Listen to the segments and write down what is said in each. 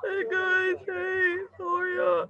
Hey guys, hey, how are ya?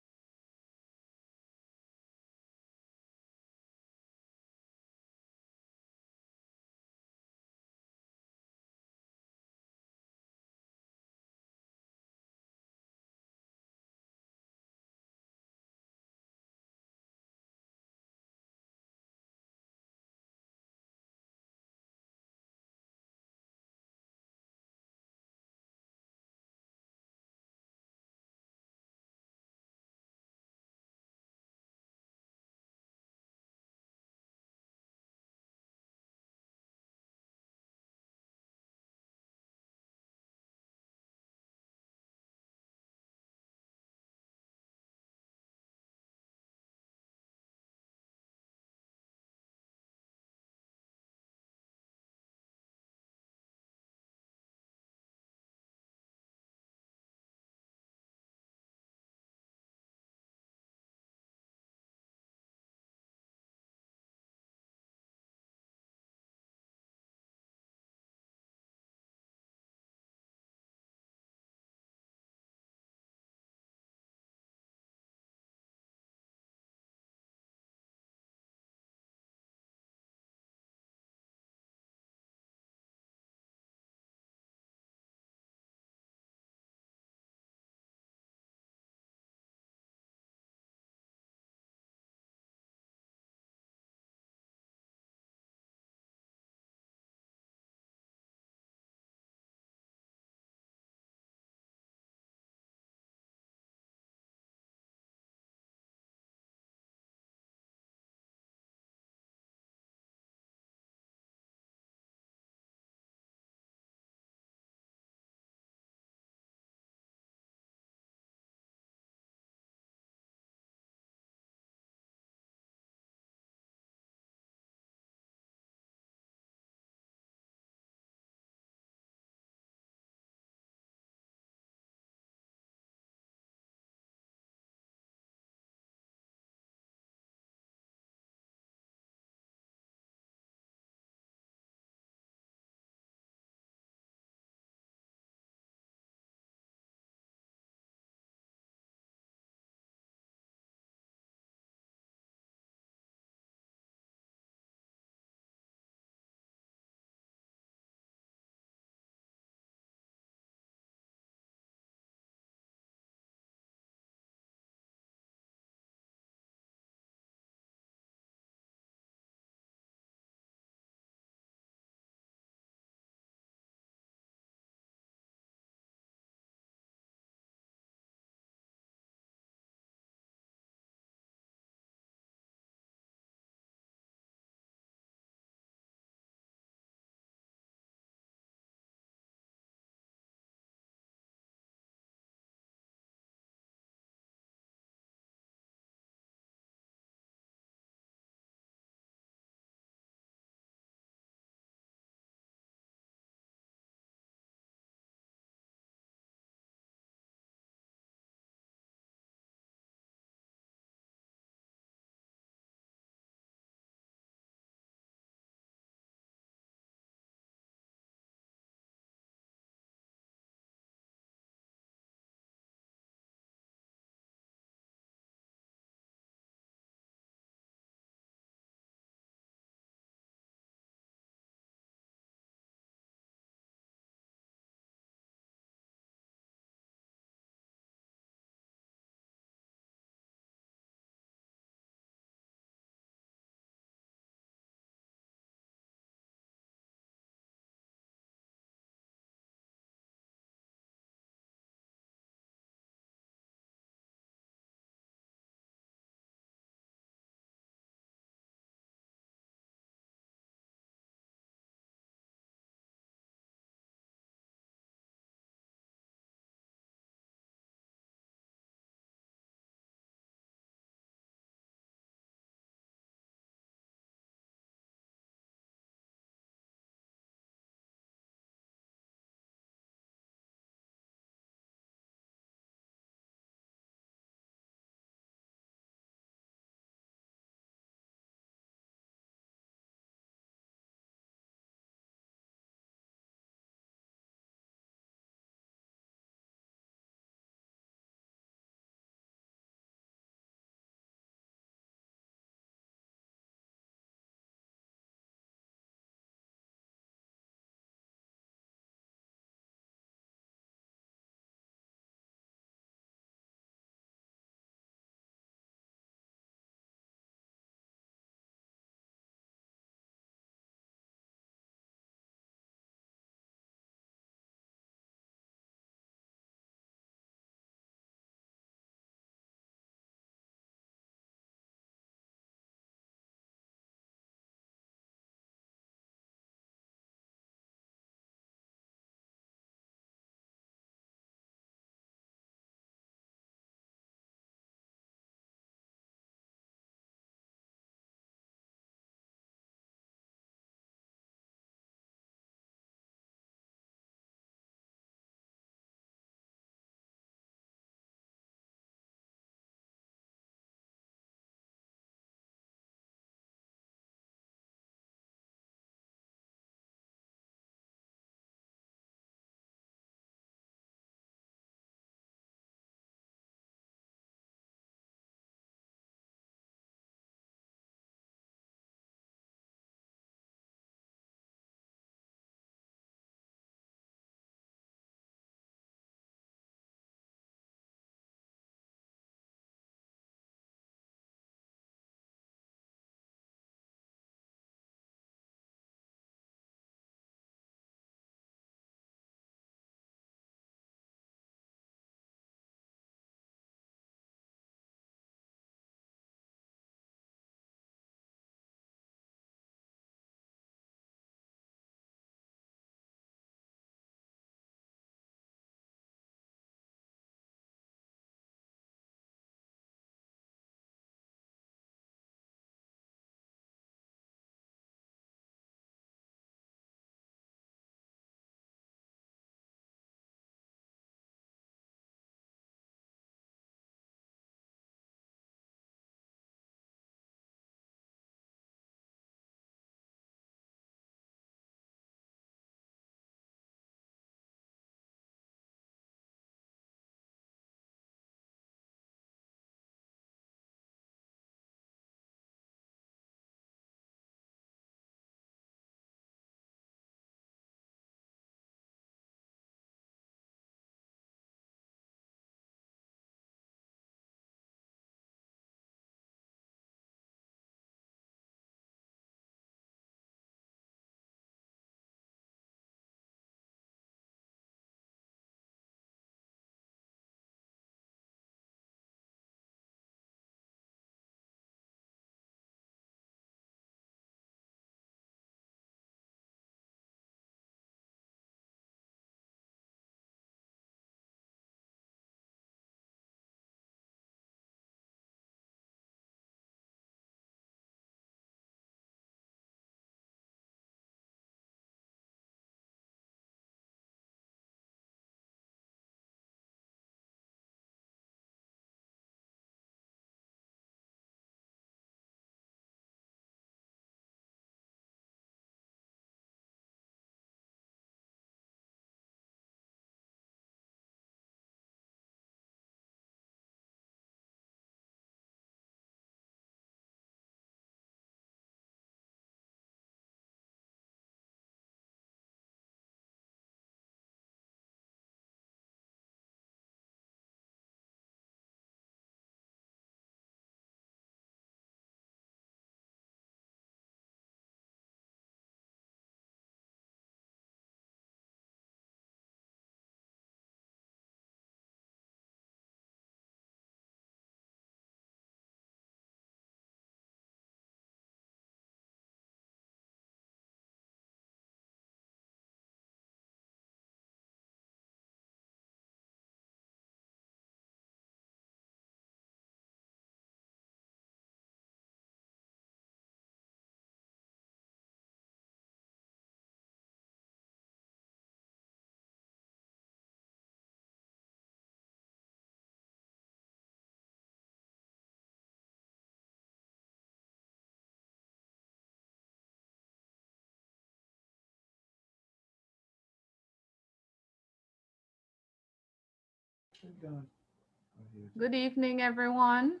Good evening, everyone.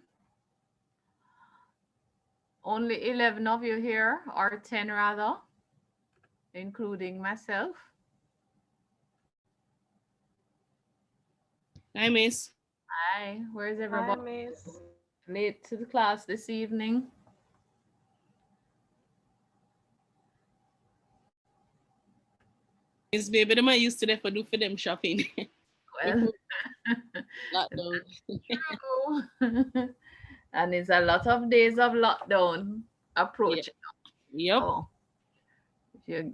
Only 11 of you here, or 10 rather, including myself. Hi, Miss. Hi, where's Hi, everybody? Miss. Late to the class this evening. Miss Baby, them I used to there for do for them shopping. Well, Lockdown. true. And it's a lot of days of lockdown Yeah. approaching. Yep. So if you're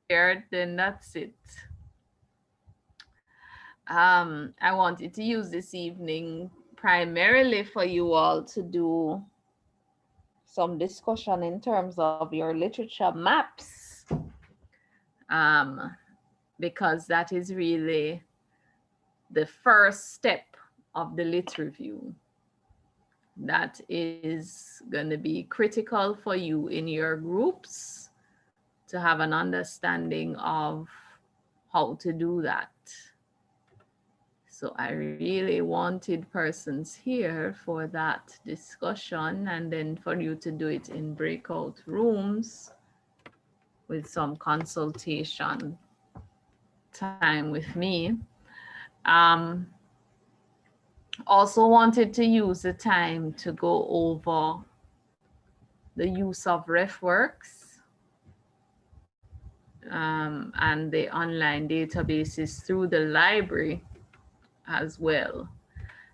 scared, then that's it. I wanted to use this evening primarily for you all to do some discussion in terms of your literature maps, um, because that is really the first step of the lit review. That is going to be critical for you in your groups to have an understanding of how to do that. So I really wanted persons here for that discussion, and then for you to do it in breakout rooms with some consultation time with me. Um, Also wanted to use the time to go over the use of Refworks and the online databases through the library as well,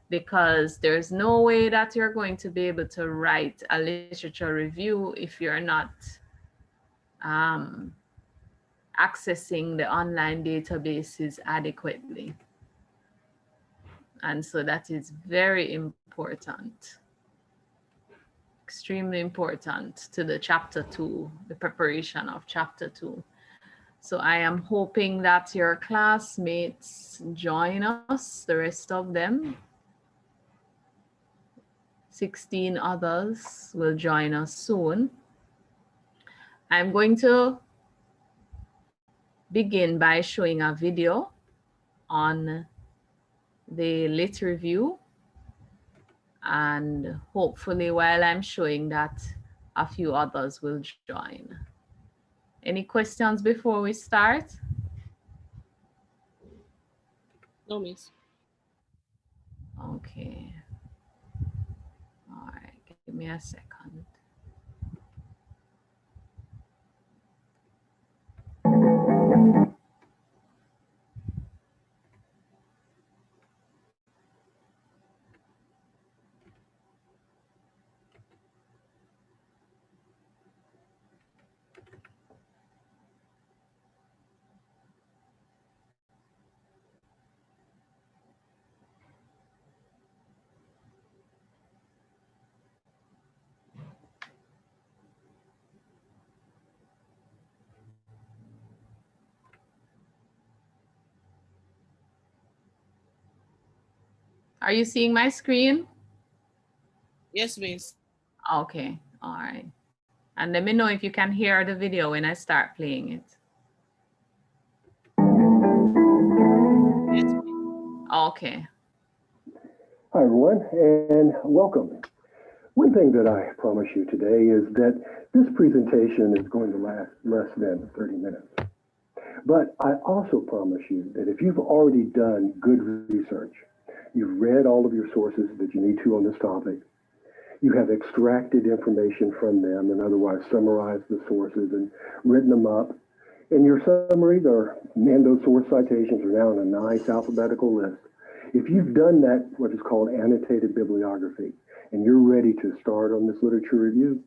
because there's no way that you're going to be able to write a literature review if you're not um, accessing the online databases adequately. And so that is very important, extremely important to the chapter 2, the preparation of chapter 2. So I am hoping that your classmates join us, the rest of them. 16 others will join us soon. I'm going to begin by showing a video on the lit review, and hopefully while I'm showing that, a few others will join. Any questions before we start? No, Miss. Okay. All right, give me a second. Are you seeing my screen? Yes, Miss. Okay, all right. And let me know if you can hear the video when I start playing it. Yes. Okay. Hi, everyone, and welcome. One thing that I promise you today is that this presentation is going to last less than 30 minutes. But I also promise you that if you've already done good research, you've read all of your sources that you need to on this topic, you have extracted information from them and otherwise summarized the sources and written them up, and your summaries are, and those source citations are now in a nice alphabetical list. If you've done that, what is called annotated bibliography, and you're ready to start on this literature review,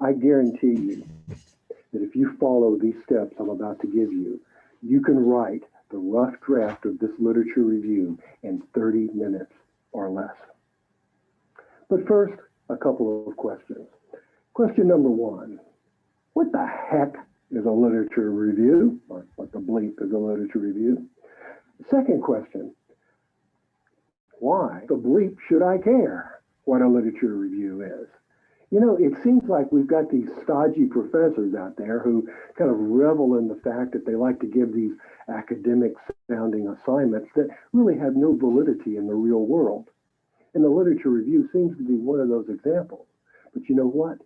I guarantee you that if you follow these steps I'm about to give you, you can write the rough draft of this literature review in 30 minutes or less. But first, a couple of questions. Question number one, what the heck is a literature review? Or what the bleep is a literature review? Second question, why the bleep should I care what a literature review is? You know, it seems like we've got these stodgy professors out there who kind of revel in the fact that they like to give these academic sounding assignments that really have no validity in the real world. And the literature review seems to be one of those examples. But you know what?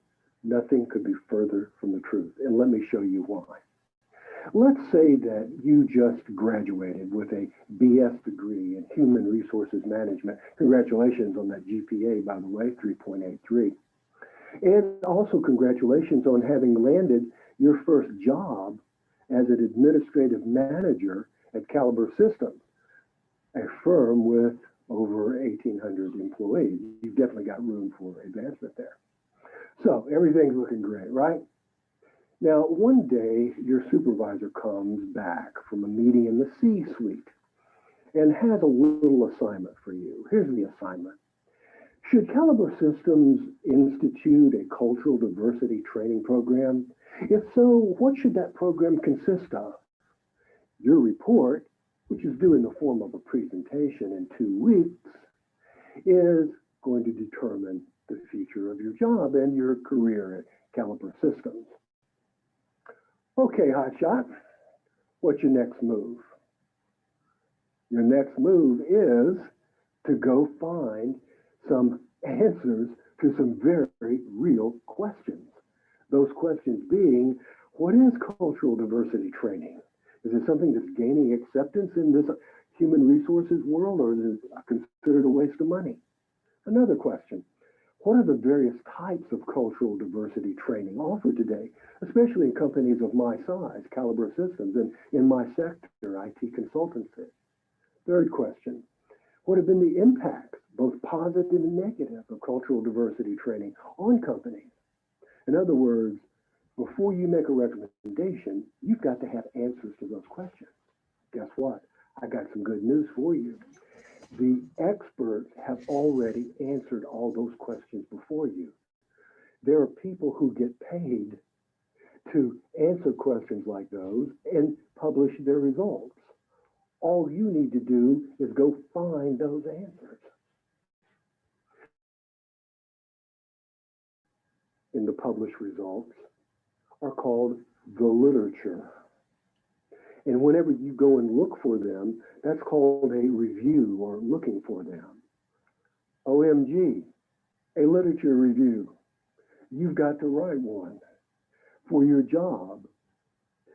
Nothing could be further from the truth. And let me show you why. Let's say that you just graduated with a BS degree in human resources management. Congratulations on that GPA, by the way, 3.83. And also congratulations on having landed your first job as an administrative manager at Caliber Systems, a firm with over 1,800 employees. You've definitely got room for advancement there. So everything's looking great, right? Now, one day your supervisor comes back from a meeting in the C-suite and has a little assignment for you. Here's the assignment. Should Caliber Systems institute a cultural diversity training program? If so, what should that program consist of? Your report, which is due in the form of a presentation in 2 weeks, is going to determine the future of your job and your career at Caliber Systems. Okay, hotshot, what's your next move? Your next move is to go find some answers to some very real questions. Those questions being, what is cultural diversity training? Is it something that's gaining acceptance in this human resources world, or is it considered a waste of money? Another question, what are the various types of cultural diversity training offered today, especially in companies of my size, Caliber Systems, and in my sector, IT consultancy? Third question, what have been the impacts, both positive and negative, of cultural diversity training on companies? In other words, before you make a recommendation, you've got to have answers to those questions. Guess what? I got some good news for you. The experts have already answered all those questions before you. There are people who get paid to answer questions like those and publish their results. All you need to do is go find those answers. In the published results are called the literature. And whenever you go and look for them, that's called a review or looking for them. OMG, a literature review. You've got to write one for your job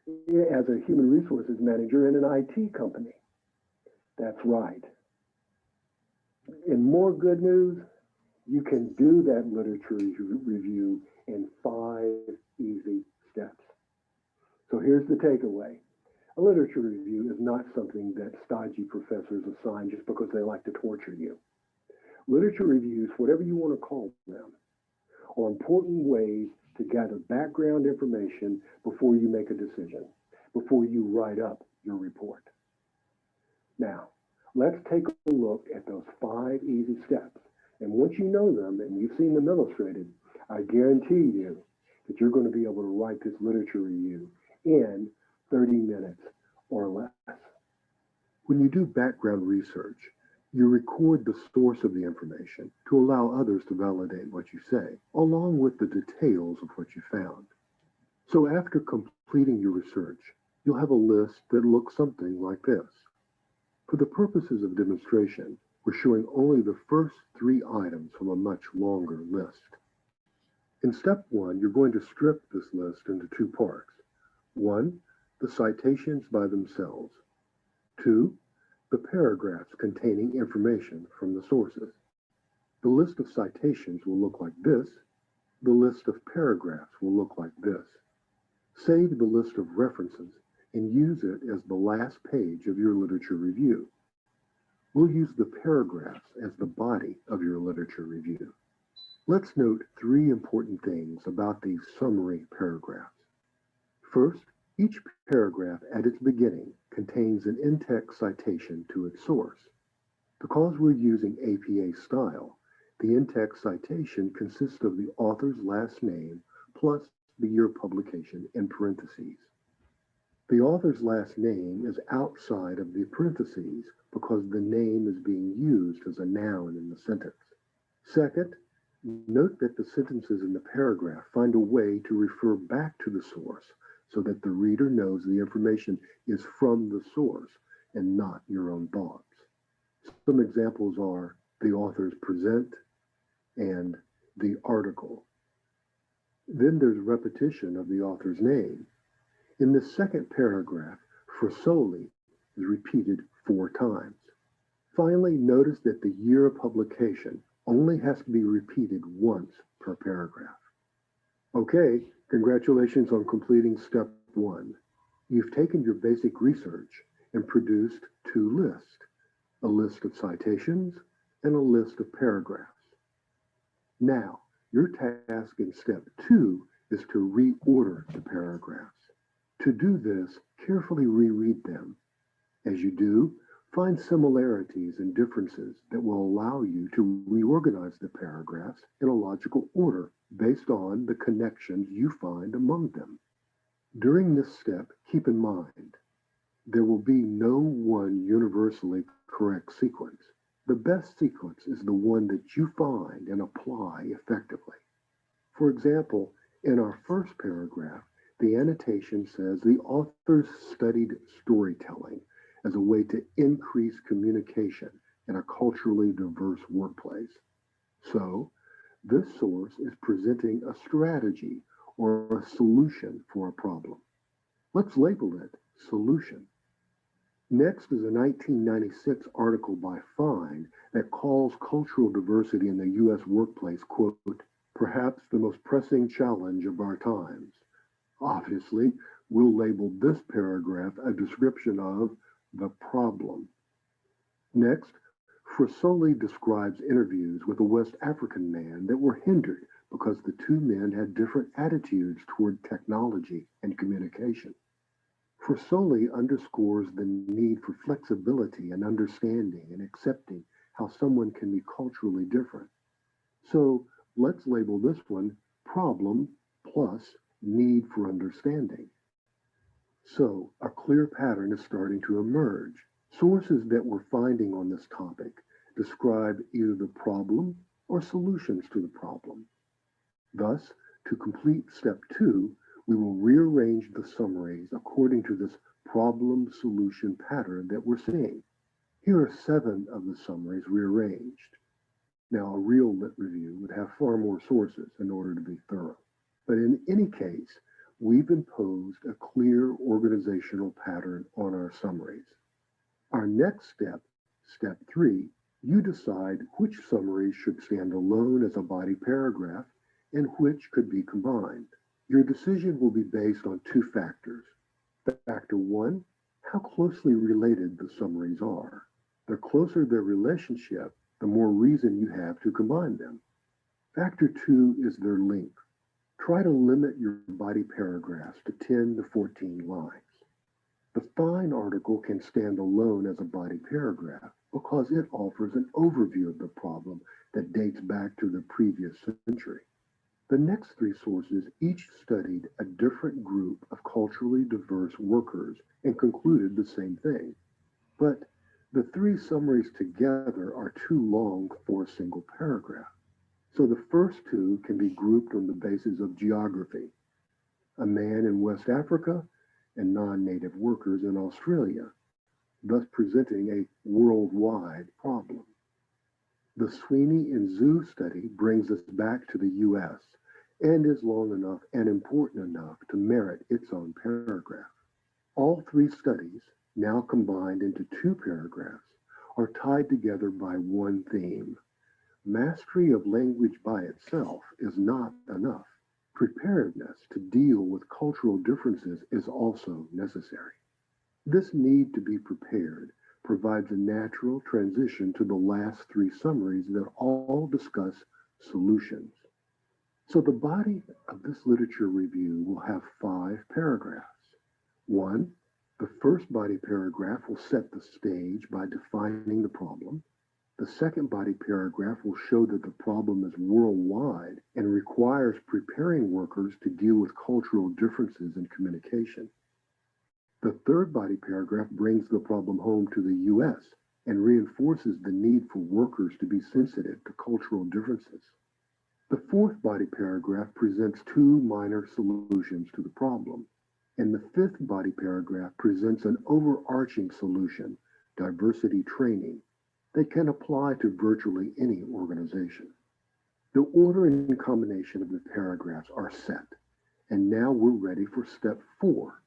as a human resources manager in an IT company. That's right. And more good news, you can do that literature review in 5 easy steps. So here's the takeaway. A literature review is not something that stodgy professors assign just because they like to torture you. Literature reviews, whatever you want to call them, are important ways to gather background information before you make a decision, before you write up your report. Now, let's take a look at those 5 easy steps. And once you know them and you've seen them illustrated, I guarantee you that you're going to be able to write this literature review in 30 minutes or less. When you do background research, you record the source of the information to allow others to validate what you say, along with the details of what you found. So after completing your research, you'll have a list that looks something like this. For the purposes of demonstration, we're showing only the first 3 items from a much longer list. In step 1, you're going to strip this list into 2 parts. 1, the citations by themselves. 2, the paragraphs containing information from the sources. The list of citations will look like this. The list of paragraphs will look like this. Save the list of references and use it as the last page of your literature review. We'll use the paragraphs as the body of your literature review. Let's note 3 important things about these summary paragraphs. First, each paragraph at its beginning contains an in-text citation to its source. Because we're using APA style, the in-text citation consists of the author's last name plus the year publication in parentheses. The author's last name is outside of the parentheses because the name is being used as a noun in the sentence. Second, Note that the sentences in the paragraph find a way to refer back to the source so that the reader knows the information is from the source and not your own thoughts. Some examples are the authors present and the article. Then there's repetition of the author's name. In the second paragraph, Frisoli is repeated 4 times. Finally, notice that the year of publication only has to be repeated once per paragraph. Okay, congratulations on completing step 1. You've taken your basic research and produced 2 lists, a list of citations and a list of paragraphs. Now, your task in step 2 is to reorder the paragraphs. To do this, carefully reread them. As you do, find similarities and differences that will allow you to reorganize the paragraphs in a logical order based on the connections you find among them. During this step, keep in mind there will be no one universally correct sequence. The best sequence is the one that you find and apply effectively. For example, in our first paragraph, the annotation says the authors studied storytelling as a way to increase communication in a culturally diverse workplace. So, this source is presenting a strategy or a solution for a problem. Let's label it solution. Next is a 1996 article by Fine that calls cultural diversity in the U.S. workplace, quote, perhaps the most pressing challenge of our times. Obviously, we'll label this paragraph a description of the problem. Next, Frisoli describes interviews with a West African man that were hindered because the 2 men had different attitudes toward technology and communication. Frisoli underscores the need for flexibility and understanding and accepting how someone can be culturally different. So let's label this one problem plus need for understanding. So a clear pattern is starting to emerge. Sources that we're finding on this topic describe either the problem or solutions to the problem. Thus, to complete step 2, we will rearrange the summaries according to this problem solution pattern that we're seeing. Here are 7 of the summaries rearranged. Now, a real lit review would have far more sources in order to be thorough. But in any case, we've imposed a clear organizational pattern on our summaries. Our next step, step 3, you decide which summaries should stand alone as a body paragraph and which could be combined. Your decision will be based on 2 factors. Factor 1, how closely related the summaries are. The closer their relationship, the more reason you have to combine them. Factor 2 is their length. Try to limit your body paragraphs to 10 to 14 lines. The Fine article can stand alone as a body paragraph because it offers an overview of the problem that dates back to the previous century. The next 3 sources each studied a different group of culturally diverse workers and concluded the same thing. But the 3 summaries together are too long for a single paragraph. So the first 2 can be grouped on the basis of geography, a man in West Africa and non-native workers in Australia, thus presenting a worldwide problem. The Sweeney and Zhu study brings us back to the US and is long enough and important enough to merit its own paragraph. All 3 studies, now combined into 2 paragraphs, are tied together by one theme. Mastery of language by itself is not enough. Preparedness to deal with cultural differences is also necessary. This need to be prepared provides a natural transition to the last 3 summaries that all discuss solutions. So the body of this literature review will have 5 paragraphs. 1, the first body paragraph will set the stage by defining the problem. The second body paragraph will show that the problem is worldwide and requires preparing workers to deal with cultural differences in communication. The third body paragraph brings the problem home to the US and reinforces the need for workers to be sensitive to cultural differences. fourth body paragraph presents two minor solutions to the problem, and the fifth body paragraph presents an overarching solution, diversity training, that can apply to virtually any organization. The order and combination of the paragraphs are set, and now we're ready for step 4,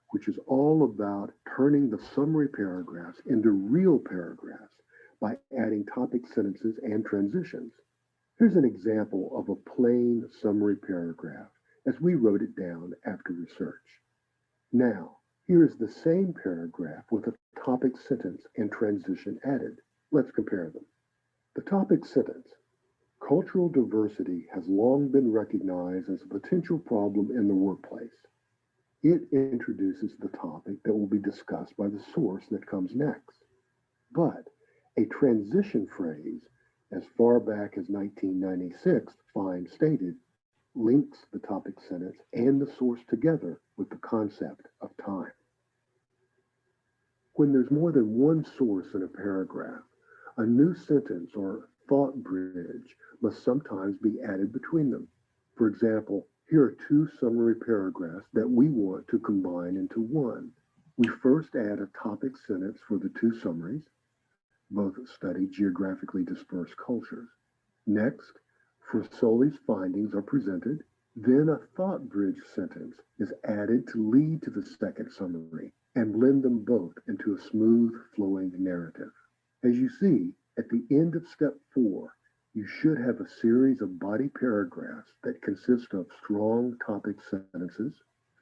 which is all about turning the summary paragraphs into real paragraphs by adding topic sentences and transitions. Here's an example of a plain summary paragraph as we wrote it down after research. Now, here is the same paragraph with a topic sentence and transition added. Let's compare them. The topic sentence: cultural diversity has long been recognized as a potential problem in the workplace. It introduces the topic that will be discussed by the source that comes next. But a transition phrase, as far back as 1996, Fine stated, links the topic sentence and the source together with the concept of time. When there's more than one source in a paragraph, a new sentence or thought bridge must sometimes be added between them. For example, here are two summary paragraphs that we want to combine into one. We first add a topic sentence for the two summaries. Both study geographically dispersed cultures. Next, Frisoli's findings are presented. Then a thought bridge sentence is added to lead to the second summary and blend them both into a smooth flowing narrative. As you see, at the end of step 4, you should have a series of body paragraphs that consist of strong topic sentences,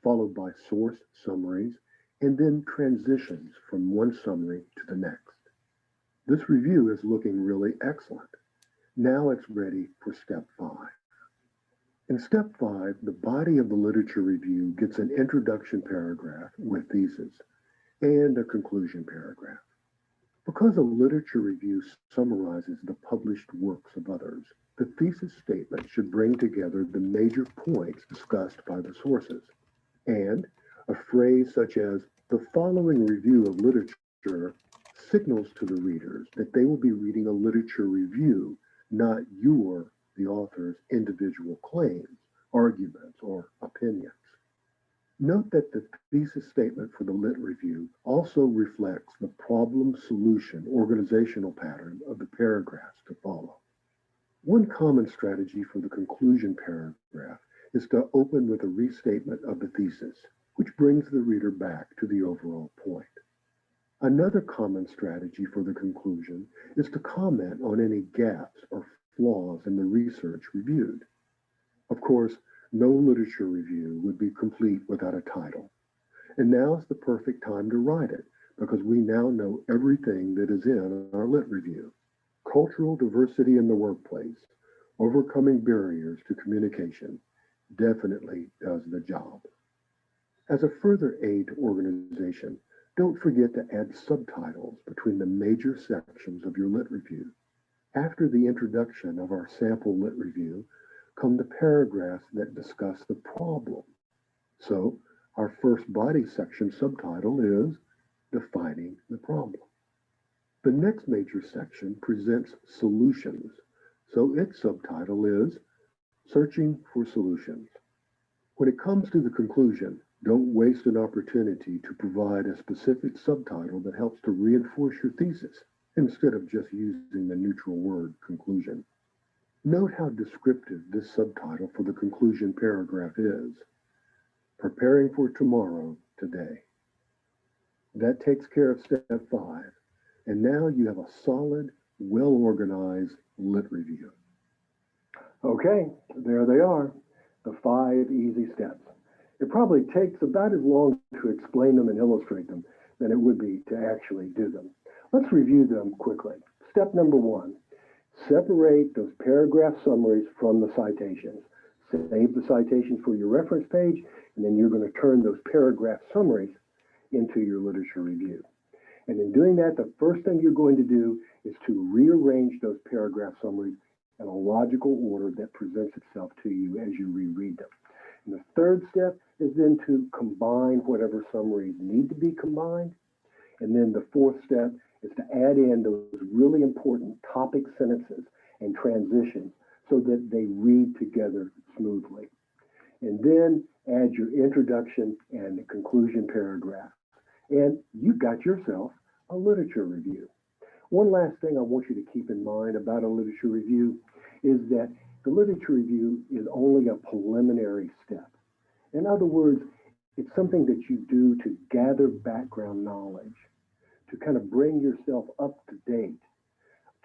followed by source summaries, and then transitions from one summary to the next. This review is looking really excellent. Now it's ready for step 5. In step 5, the body of the literature review gets an introduction paragraph with thesis and a conclusion paragraph. Because a literature review summarizes the published works of others, the thesis statement should bring together the major points discussed by the sources. And a phrase such as the following review of literature signals to the readers that they will be reading a literature review, not the author's, individual claims, arguments, or opinions. Note that the thesis statement for the Lit Review also reflects the problem-solution organizational pattern of the paragraphs to follow. One common strategy for the conclusion paragraph is to open with a restatement of the thesis, which brings the reader back to the overall point. Another common strategy for the conclusion is to comment on any gaps or flaws in the research reviewed. Of course, no literature review would be complete without a title. And now is the perfect time to write it because we now know everything that is in our Lit Review. Cultural diversity in the workplace, overcoming barriers to communication, definitely does the job. As a further aid to organization, don't forget to add subtitles between the major sections of your Lit Review. After the introduction of our sample Lit Review, come the paragraphs that discuss the problem. So, our first body section subtitle is Defining the Problem. The next major section presents solutions, so its subtitle is Searching for Solutions. When it comes to the conclusion, don't waste an opportunity to provide a specific subtitle that helps to reinforce your thesis instead of just using the neutral word conclusion. Note how descriptive this subtitle for the conclusion paragraph is. Preparing for tomorrow, today. That takes care of step 5, and now you have a solid, well-organized Lit Review. Okay, there they are, the 5 easy steps. It probably takes about as long to explain them and illustrate them than it would be to actually do them. Let's review them quickly. Step number 1, separate those paragraph summaries from the citations. Save the citations for your reference page, and then you're going to turn those paragraph summaries into your literature review. And in doing that, the first thing you're going to do is to rearrange those paragraph summaries in a logical order that presents itself to you as you reread them. And the third step is then to combine whatever summaries need to be combined. And then the fourth step is to add in those really important topic sentences and transitions so that they read together smoothly. And then add your introduction and the conclusion paragraph. And you've got yourself a literature review. One last thing I want you to keep in mind about a literature review is that the literature review is only a preliminary step. In other words, it's something that you do to gather background knowledge, to kind of bring yourself up to date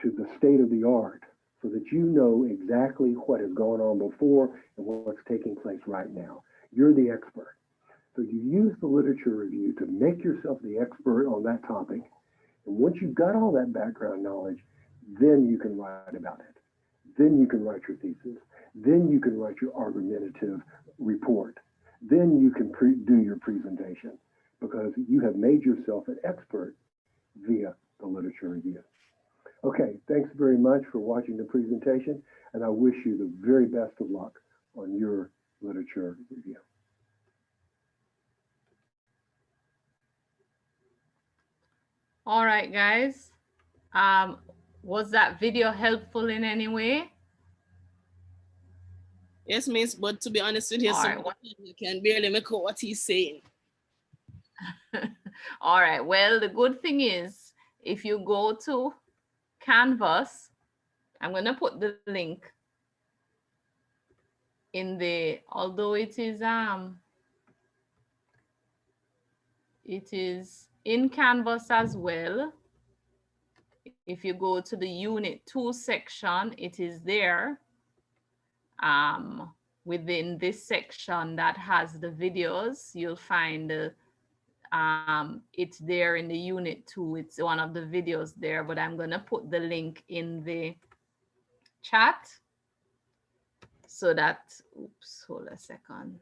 to the state of the art so that you know exactly what has gone on before and what's taking place right now. You're the expert. So you use the literature review to make yourself the expert on that topic. And once you've got all that background knowledge, then you can write about it. Then you can write your thesis. Then you can write your argumentative report. Then you can do your presentation because you have made yourself an expert via the literature review. Okay, thanks very much for watching the presentation, and I wish you the very best of luck on your literature review. All right, guys. Um, was that video helpful in any way? Yes, miss. But to be honest with you, All some right. of the time you can barely make out what he's saying. All right. Well, the good thing is, if you go to Canvas, I'm going to put the link in the, although it is in Canvas as well. If you go to the Unit 2 section, it is there. Within this section that has the videos, you'll find it's there in the Unit 2. It's one of the videos there, but I'm going to put the link in the chat so that, oops, hold a second,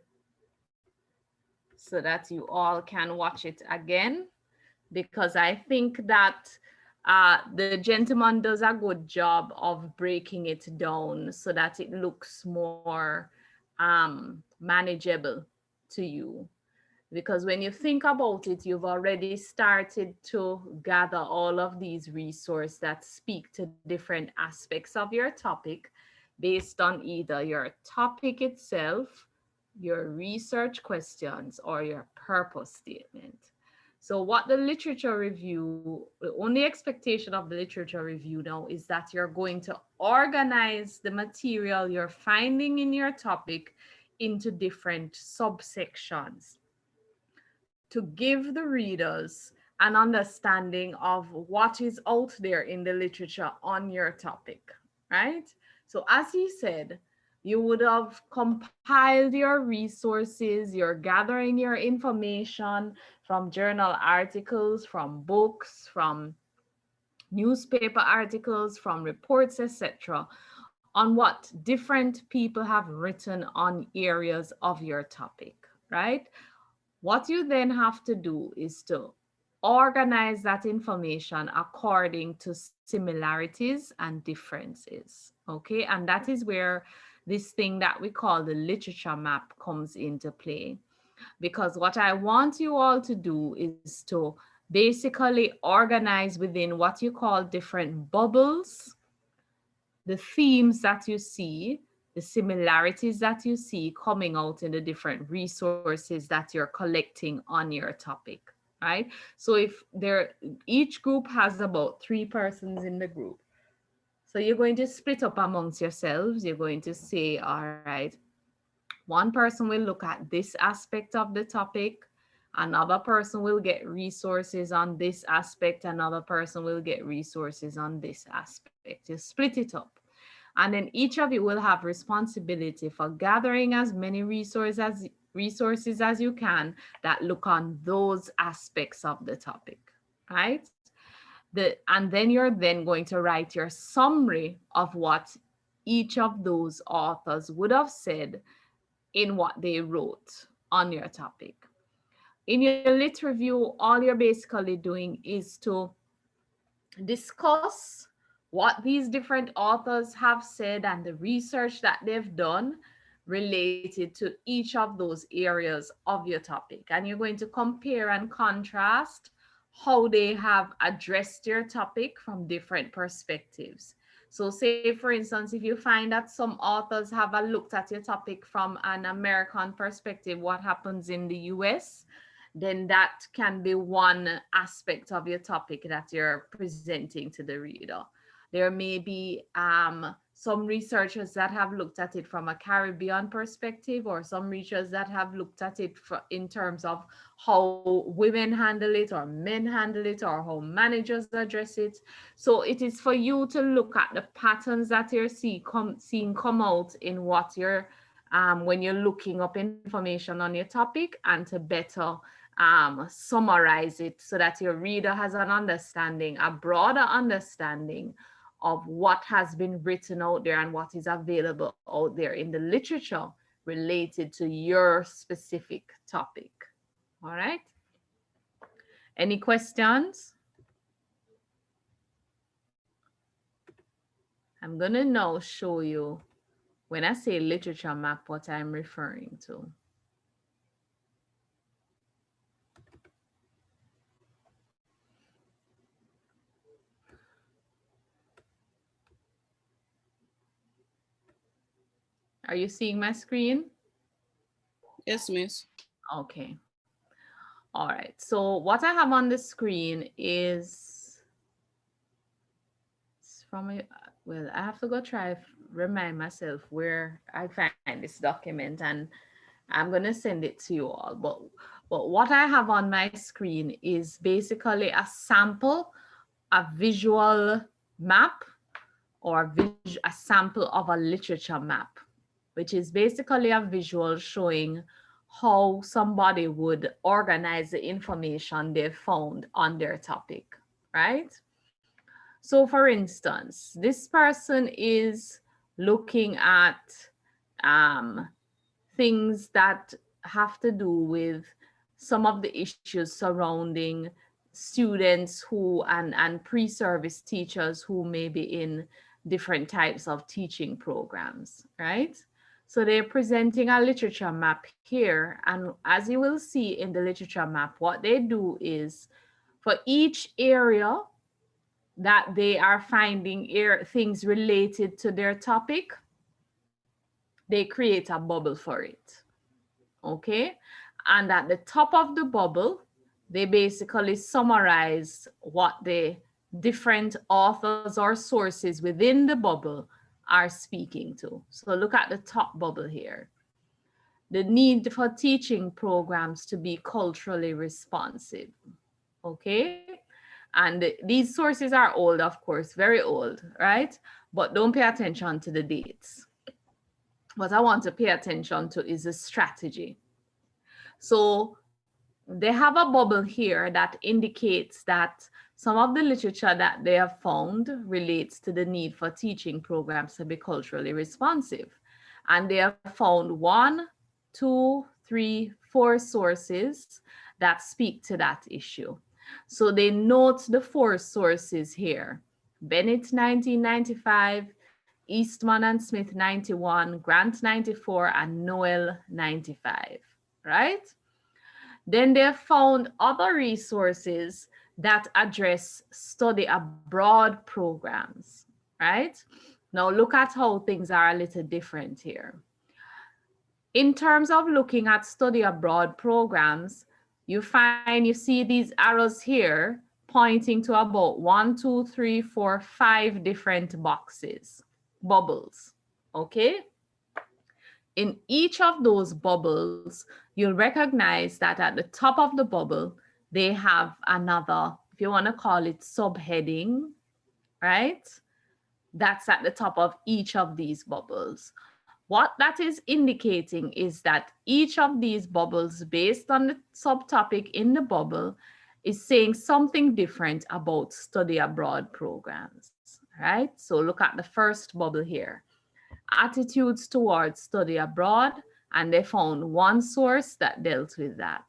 so that you all can watch it again, because I think that the gentleman does a good job of breaking it down so that it looks more manageable to you. Because when you think about it, you've already started to gather all of these resources that speak to different aspects of your topic based on either your topic itself, your research questions, or your purpose statement. So what the literature review, the only expectation of the literature review now is that you're going to organize the material you're finding in your topic into different subsections to give the readers an understanding of what is out there in the literature on your topic, right? So as he said, you would have compiled your resources, you're gathering your information from journal articles, from books, from newspaper articles, from reports, etc., on what different people have written on areas of your topic, right? What you then have to do is to organize that information according to similarities and differences. Okay, and that is where this thing that we call the literature map comes into play. Because what I want you all to do is to basically organize within what you call different bubbles the themes that you see, the similarities that you see coming out in the different resources that you're collecting on your topic, right? So if there, each group has about 3 persons in the group. So you're going to split up amongst yourselves. You're going to say, all right, one person will look at this aspect of the topic. Another person will get resources on this aspect. Another person will get resources on this aspect. You split it up. And then each of you will have responsibility for gathering as many resources as you can that look on those aspects of the topic, right? And then you're then going to write your summary of what each of those authors would have said in what they wrote on your topic. In your lit review, all you're basically doing is to discuss what these different authors have said and the research that they've done related to each of those areas of your topic. And you're going to compare and contrast how they have addressed your topic from different perspectives. So say, for instance, if you find that some authors have a looked at your topic from an American perspective, what happens in the US, then that can be one aspect of your topic that you're presenting to the reader. There may be some researchers that have looked at it from a Caribbean perspective, or some researchers that have looked at it in terms of how women handle it, or men handle it, or how managers address it. So it is for you to look at the patterns that you're seeing come out in what you're when you're looking up information on your topic, and to better summarize it so that your reader has an understanding, a broader understanding of what has been written out there and what is available out there in the literature related to your specific topic. All right. Any questions? I'm going to now show you, when I say literature map, what I'm referring to. Are you seeing my screen? Yes, miss. Okay. All right. So what I have on the screen is from a, well, I have to go try remind myself where I find this document, and I'm going to send it to you all. But what I have on my screen is basically a sample, a visual map, or a sample of a literature map, which is basically a visual showing how somebody would organize the information they found on their topic, right? So for instance, this person is looking at um, things that have to do with some of the issues surrounding students who and pre-service teachers who may be in different types of teaching programs, right? So they're presenting a literature map here. And as you will see in the literature map, what they do is for each area that they are finding things related to their topic, they create a bubble for it. Okay. And at the top of the bubble, they basically summarize what the different authors or sources within the bubble are speaking to. So look at the top bubble here. The need for teaching programs to be culturally responsive. Okay. And these sources are old, of course, very old, right? But don't pay attention to the dates. What I want to pay attention to is the strategy. So they have a bubble here that indicates that some of the literature that they have found relates to the need for teaching programs to be culturally responsive. And they have found 1, 2, 3, 4 sources that speak to that issue. So they note the 4 sources here: Bennett 1995, Eastman and Smith 91, Grant 94, and Noel 95, right? Then they found other resources that address study abroad programs, right? Now look at how things are a little different here. In terms of looking at study abroad programs, you see these arrows here pointing to about 1, 2, 3, 4, 5 different boxes, bubbles, okay? In each of those bubbles, you'll recognize that at the top of the bubble, they have another, if you want to call it subheading, right? That's at the top of each of these bubbles. What that is indicating is that each of these bubbles, based on the subtopic in the bubble, is saying something different about study abroad programs, right? So look at the first bubble here: attitudes towards study abroad, and they found 1 source that dealt with that.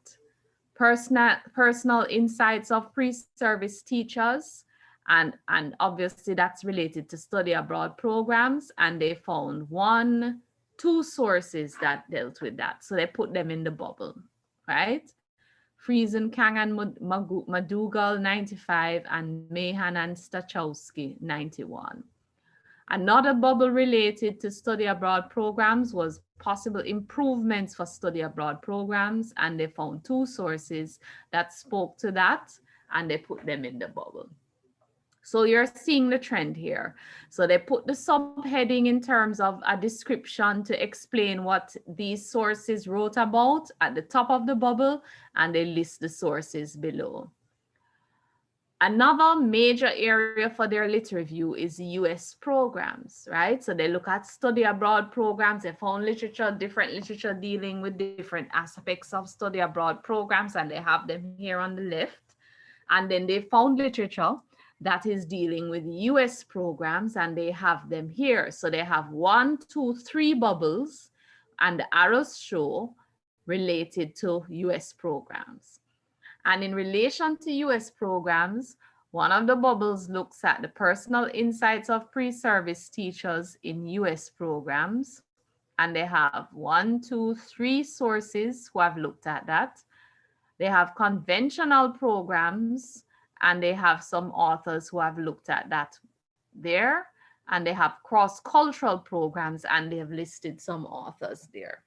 Personal insights of pre-service teachers, and obviously that's related to study abroad programs, and they found 1, 2 sources that dealt with that. So they put them in the bubble, right? Friesen, Kang, and McDougall 95, and Mahan and Stachowski 91. Another bubble related to study abroad programs was possible improvements for study abroad programs, and they found two sources that spoke to that, and they put them in the bubble. So you're seeing the trend here. So they put the subheading in terms of a description to explain what these sources wrote about at the top of the bubble, and they list the sources below. Another major area for their lit review is US programs, right? So they look at study abroad programs, they found literature, different literature dealing with different aspects of study abroad programs, and they have them here on the left. And then they found literature that is dealing with US programs, and they have them here. So they have 1, 2, 3 bubbles, and the arrows show related to US programs. And in relation to US programs, one of the bubbles looks at the personal insights of pre-service teachers in US programs. And they have 1, 2, 3 sources who have looked at that. They have conventional programs, and they have some authors who have looked at that there. And they have cross-cultural programs, and they have listed some authors there.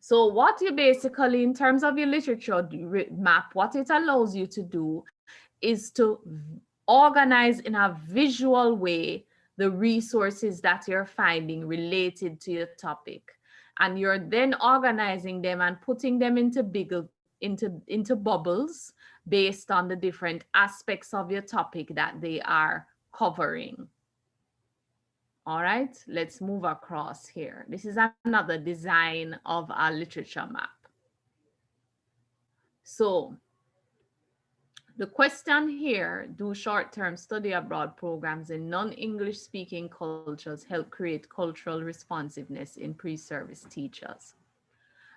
So what you basically, in terms of your literature map, what it allows you to do is to organize in a visual way the resources that you're finding related to your topic. And you're then organizing them and putting them into into bubbles based on the different aspects of your topic that they are covering. All right, let's move across here. This is another design of our literature map. So the question here, do short-term study abroad programs in non-English speaking cultures help create cultural responsiveness in pre-service teachers?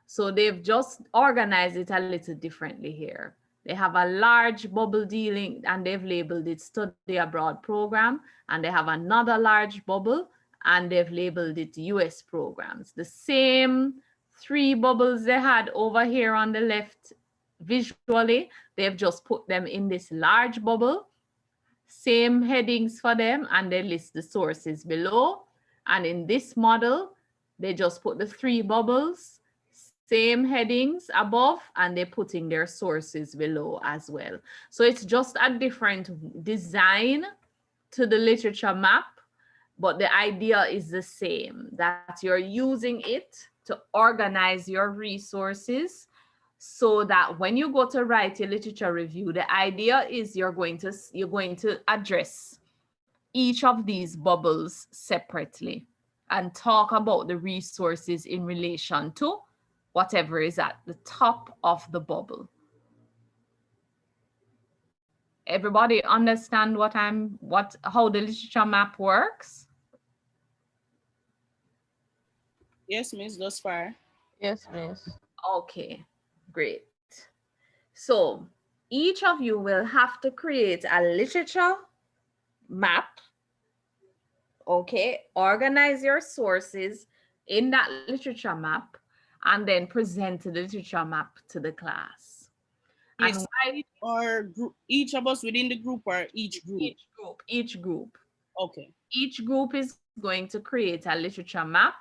So they've just organized it a little differently here. They have a large bubble dealing, and they've labeled it study abroad program, and they have another large bubble, and they've labeled it US programs. The same 3 bubbles they had over here on the left visually, they've just put them in this large bubble, same headings for them, and they list the sources below. And in this model, they just put the 3 bubbles, same headings above, and they're putting their sources below as well. So it's just a different design to the literature map, but the idea is the same, that you're using it to organize your resources so that when you go to write your literature review, the idea is you're going to address each of these bubbles separately and talk about the resources in relation to whatever is at the top of the bubble. Everybody understand how the literature map works? Yes, Miss, thus far. Yes, miss. Okay, great. So each of you will have to create a literature map. Okay, organize your sources in that literature map, and then present the literature map to the class. Yes, And or group, each of us within the group or each group? Each group. Okay. Each group is going to create a literature map,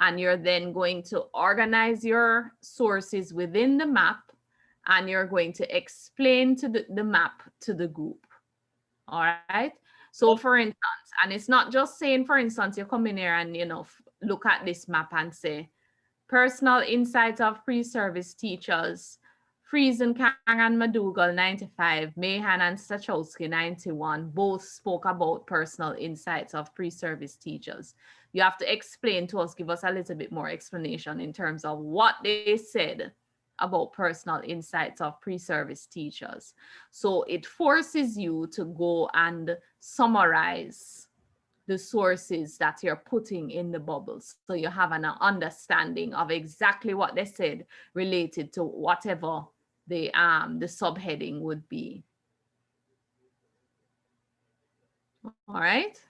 and you're then going to organize your sources within the map, and you're going to explain to the map to the group. All right. So for instance, and it's not just saying, for instance, you come in here and, look at this map and say, personal insights of pre-service teachers, Friesen, Kang, and McDougall, 95, Mahan and Stachowski, 91, both spoke about personal insights of pre-service teachers. You have to explain to us, give us a little bit more explanation in terms of what they said about personal insights of pre-service teachers. So it forces you to go and summarize the sources that you're putting in the bubbles, so you have an understanding of exactly what they said related to whatever the subheading would be. All right.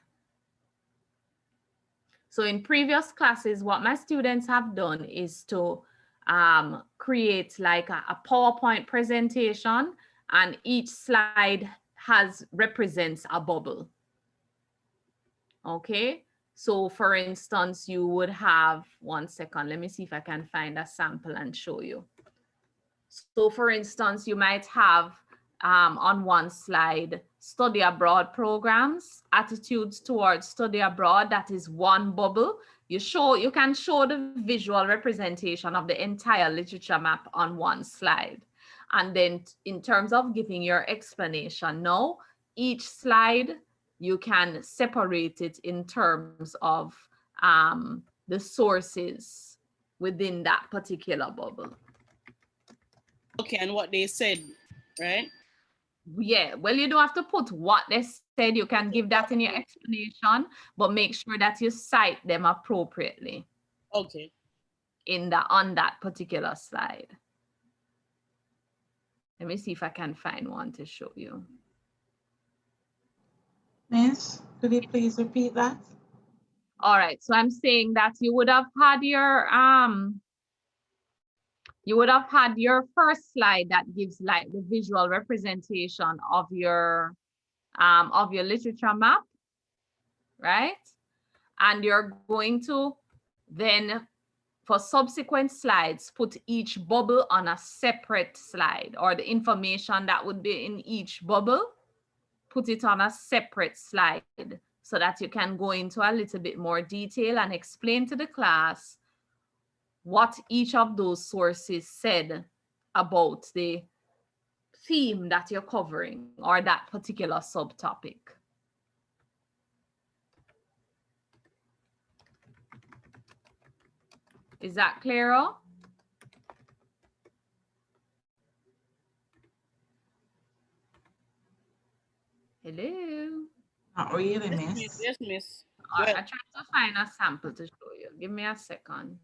So in previous classes, what my students have done is to create like a PowerPoint presentation, and each slide represents a bubble. Okay. So for instance, you would have, one second, let me see if I can find a sample and show you. So for instance, you might have on one slide, study abroad programs, attitudes towards study abroad, that is one bubble. You can show the visual representation of the entire literature map on one slide. And then in terms of giving your explanation now, each slide, you can separate it in terms of the sources within that particular bubble. Okay, and what they said, right? Yeah, well, you don't have to put what they said. You can give that in your explanation, but make sure that you cite them appropriately Okay. in the on that particular slide. Let me see if I can find one to show you. Miss, could you please repeat that? All right, so I'm saying that you would have had your first slide that gives like the visual representation of your literature map, right? And you're going to then, for subsequent slides, put each bubble on a separate slide, or the information that would be in each bubble, put it on a separate slide so that you can go into a little bit more detail and explain to the class what each of those sources said about the theme that you're covering or that particular subtopic. Is that clearer? Hello? Not really, Yes, miss. miss. Yes, miss. All right, Well, I tried to find a sample to show you. Give me a second.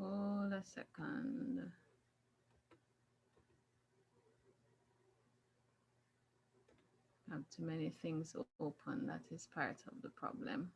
Hold a second. I have too many things open. That is part of the problem.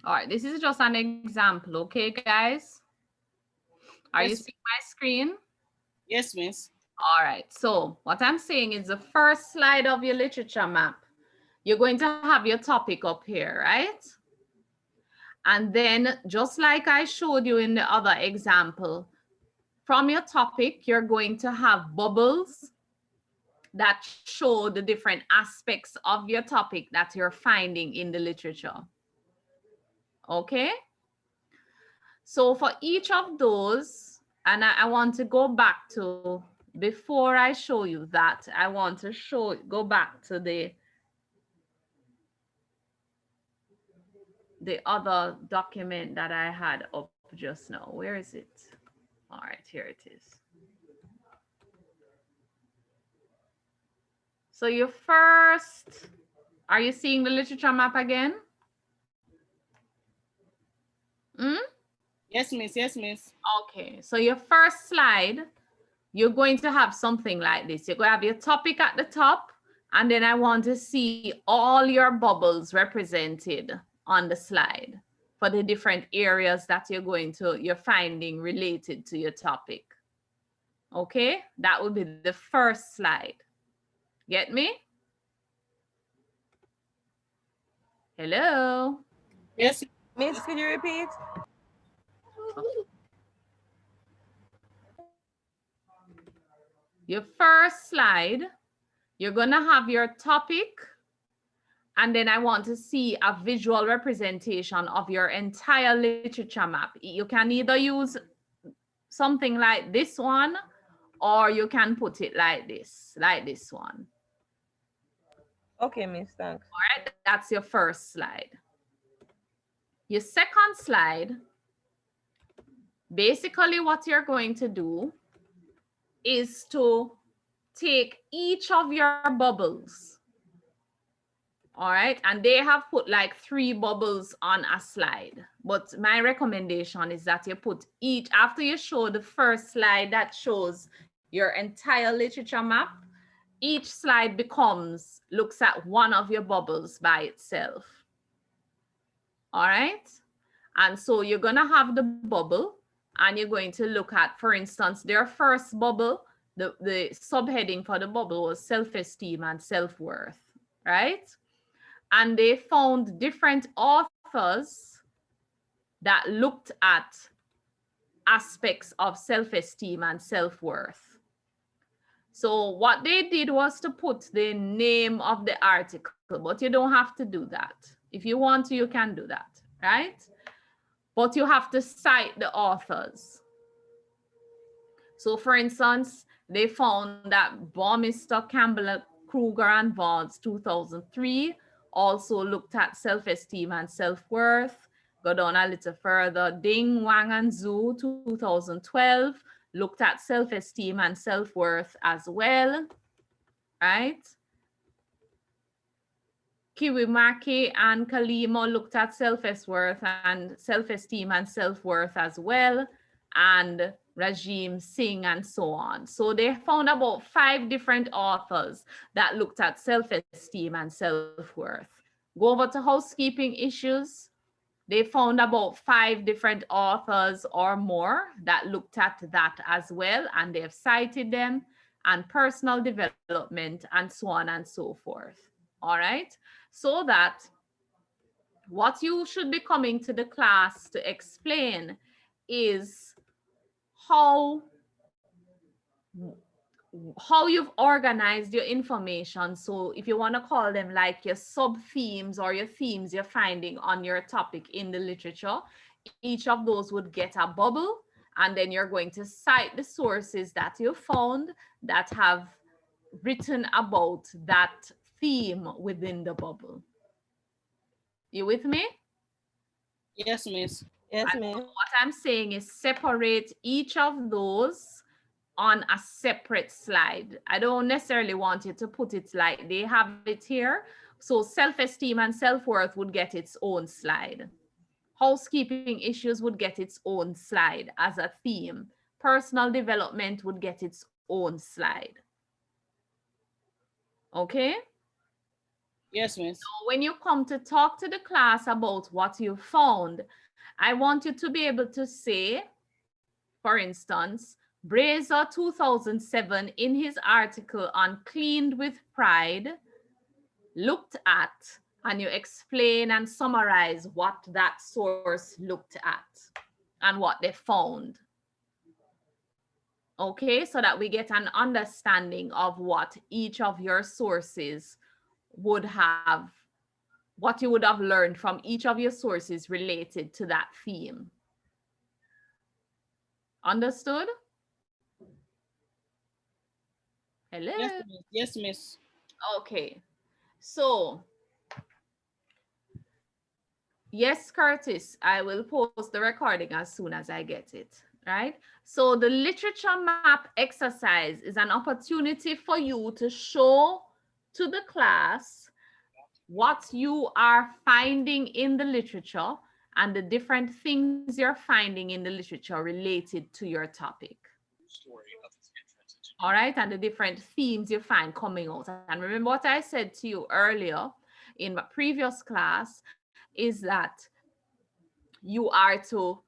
All right, this is just an example, okay, guys? Are you yes, seeing my screen? yes, miss. All right, so what I'm saying is the first slide of your literature map, you're going to have your topic up here, right? And then just like I showed you in the other example, from your topic, you're going to have bubbles that show the different aspects of your topic that you're finding in the literature. Okay? So for each of those, and I want to go back to, before I show you that, I want to go back to the other document that I had up up just now. Where is it? All right, here it is. So you first, are you seeing the literature map again? Hmm? Yes, miss. Yes, miss. Okay, so your first slide, you're going to have something like this. You're going to have your topic at the top, and then I want to see all your bubbles represented on the slide for the different areas that you're finding related to your topic. Okay, that would be the first slide. Get me? Hello? Yes. Miss, could you repeat? Your first slide, you're gonna have your topic, and then I want to see a visual representation of your entire literature map. You can either use something like this one, or you can put it like this one. Okay, Miss, thanks. All right, that's your first slide. Your second slide, basically what you're going to do is to take each of your bubbles, all right, and they have put like 3 bubbles on a slide, but my recommendation is that you put each, after you show the first slide that shows your entire literature map, each slide looks at one of your bubbles by itself. All right, and so you're gonna have the bubble, and you're going to look at, for instance, their first bubble, the subheading for the bubble was self-esteem and self-worth, right? And they found different authors that looked at aspects of self-esteem and self-worth. So what they did was to put the name of the article, but you don't have to do that. If you want to, you can do that, right? But you have to cite the authors. So for instance, they found that Baumeister, Campbell, Kruger, and Vaughn's 2003 also looked at self-esteem and self-worth. Go down a little further. Ding, Wang, and Zhu 2012 looked at self-esteem and self-worth as well, right? Kiwimaki and Kalimo looked at self-esteem and self-worth as well, and Rajim Singh and so on. So they found about 5 different authors that looked at self-esteem and self-worth. Go over to housekeeping issues. They found about 5 different authors or more that looked at that as well, and they've cited them, and personal development, and so on and so forth. All right, so that what you should be coming to the class to explain is how you've organized your information. So if you want to call them like your sub themes or your themes you're finding on your topic in the literature, each of those would get a bubble, and then you're going to cite the sources that you found that have written about that theme within the bubble. You with me? Yes, miss. Yes, And Miss. so what I'm saying is separate each of those on a separate slide. I don't necessarily want you to put it like they have it here. So self-esteem and self-worth would get its own slide. Housekeeping issues would get its own slide as a theme. Personal development would get its own slide. Okay? Yes, miss. So when you come to talk to the class about what you found, I want you to be able to say, for instance, Brazer 2007 in his article on Cleaned with Pride looked at, and you explain and summarize what that source looked at and what they found. Okay, so that we get an understanding of what each of your sources would have, what you would have learned from each of your sources related to that theme. Understood? Hello? Yes, miss. Yes, miss. Okay, so Yes, Curtis, I will post the recording as soon as I get it, right? So the literature map exercise is an opportunity for you to show to the class what you are finding in the literature and the different things you're finding in the literature related to your topic. All right, and the different themes you find coming out. And remember what I said to you earlier in my previous class is that you are to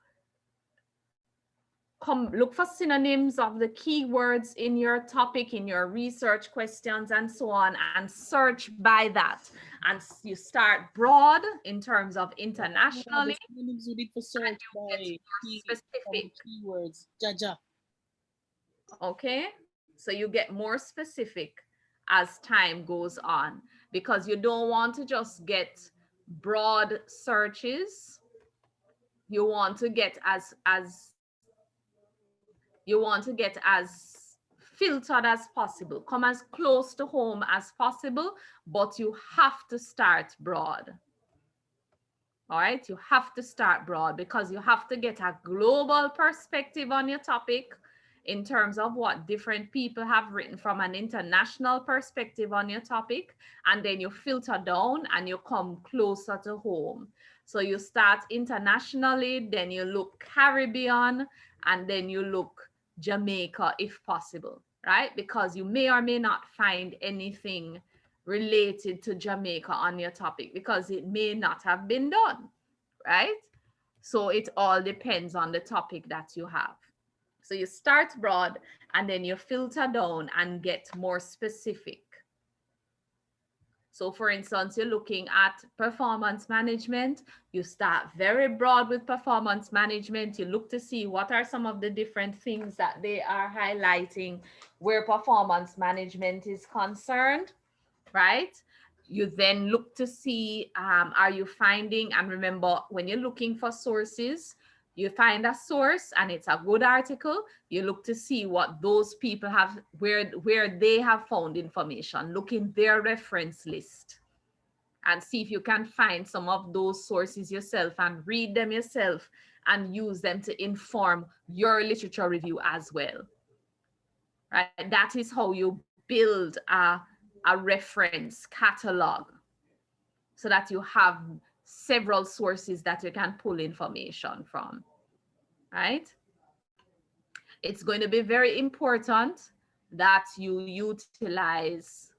come look for synonyms of the keywords in your topic, in your research questions and so on, and search by that. And you start broad in terms of Yeah, the internationally, synonyms we did for and search you get by more key from specific. keywords. Jaja. Okay, so you get more specific as time goes on, because you don't want to just get broad searches. You want to get as filtered as possible, come as close to home as possible, but you have to start broad. All right, you have to start broad because you have to get a global perspective on your topic in terms of what different people have written from an international perspective on your topic. And then you filter down and you come closer to home. So you start internationally, then you look Caribbean, and then you look Jamaica if possible, right? Because you may or may not find anything related to Jamaica on your topic because it may not have been done, right? So it all depends on the topic that you have. So you start broad and then you filter down and get more specific. So for instance, you're looking at performance management, you start very broad with performance management, you look to see what are some of the different things that they are highlighting where performance management is concerned, right? You then look to see, are you finding, and remember, when you're looking for sources, you find a source and it's a good article, you look to see what those people have, where they have found information, look in their reference list and see if you can find some of those sources yourself and read them yourself and use them to inform your literature review as well, right? That is how you build a reference catalog so that you have several sources that you can pull information from, right? It's going to be very important that you utilize,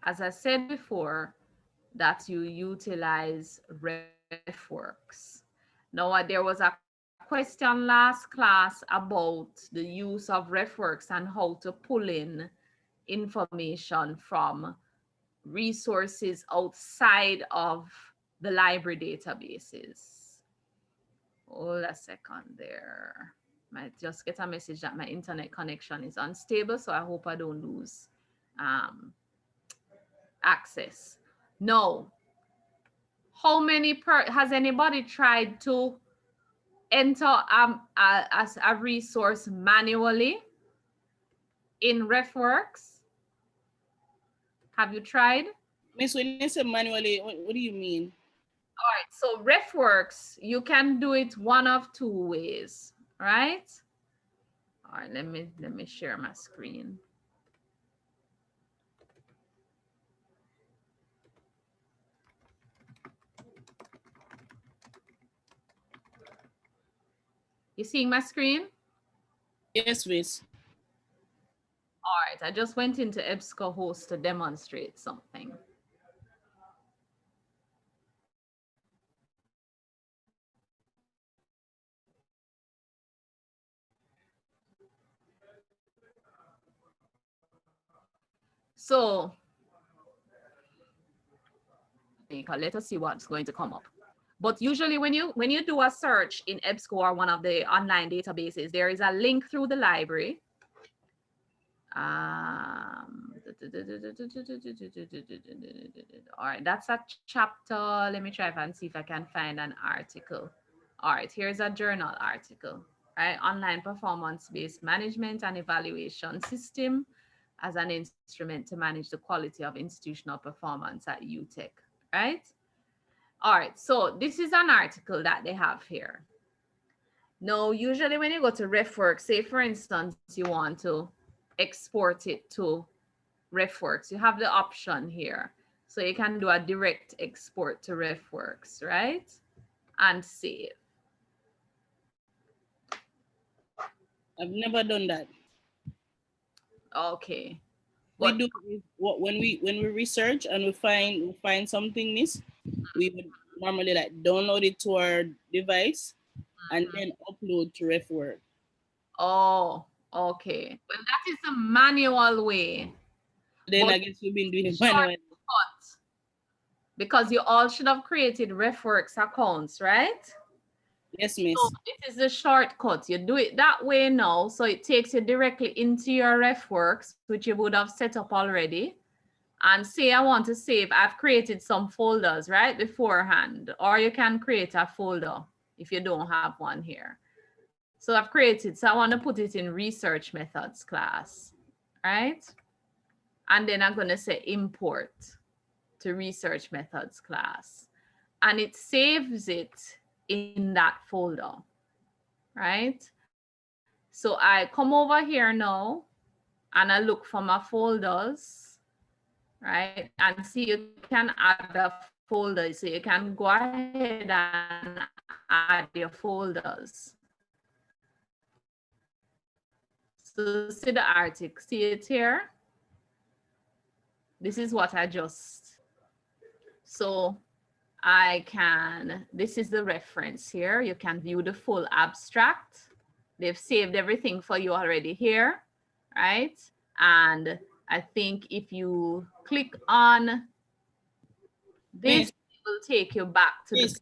as I said before, that you utilize Refworks. Now, there was a question last class about the use of Refworks and how to pull in information from resources outside of the library databases. Hold a second there. Might just get a message that my internet connection is unstable, so I hope I don't lose um, access. No. How many has anybody tried to enter as a resource manually in Refworks? Have you tried? Miss, when you say manually, what do you mean? All right, so Refworks, you can do it one of two ways, right? All right, let me share my screen. You seeing my screen? Yes, Miss. All right, I just went into EBSCOhost to demonstrate something. So let us see what's going to come up. But usually when you do a search in EBSCO or one of the online databases, there is a link through the library. All right, that's a chapter. Let me try and see if I can find an article. All right, here's a journal article, right? Online performance-based management and evaluation system. as an instrument to manage the quality of institutional performance at UTech, right? All right, so this is an article that they have here. Now, usually when you go to Refworks, say for instance, you want to export it to Refworks, you have the option here. So you can do a direct export to Refworks, right? And save. I've never done that. Okay. We But do what when we research and we find something, miss, we would normally like download it to our device and then upload to Refwork. oh, okay. Well, that is the manual way. Then But I guess we've been doing it manually. shortcut, because you all should have created Refworks accounts, right? Yes, miss. So this is the shortcut. You do it that way now, so it takes you directly into your Refworks, which you would have set up already. And say I want to save, I've created some folders, right, beforehand, or you can create a folder if you don't have one here. So I've created, so I want to put it in research methods class, right? And then I'm going to say import to research methods class. And it saves it in that folder, right? So I come over here now and I look for my folders, right? And see, you can add a folder. So you can go ahead and add your folders. So see the article, see it here? This is what I just, so I can, this is the reference here. You can view the full abstract. They've saved everything for you already here, right? And I think if you click on this, Miss, it will take you back to miss,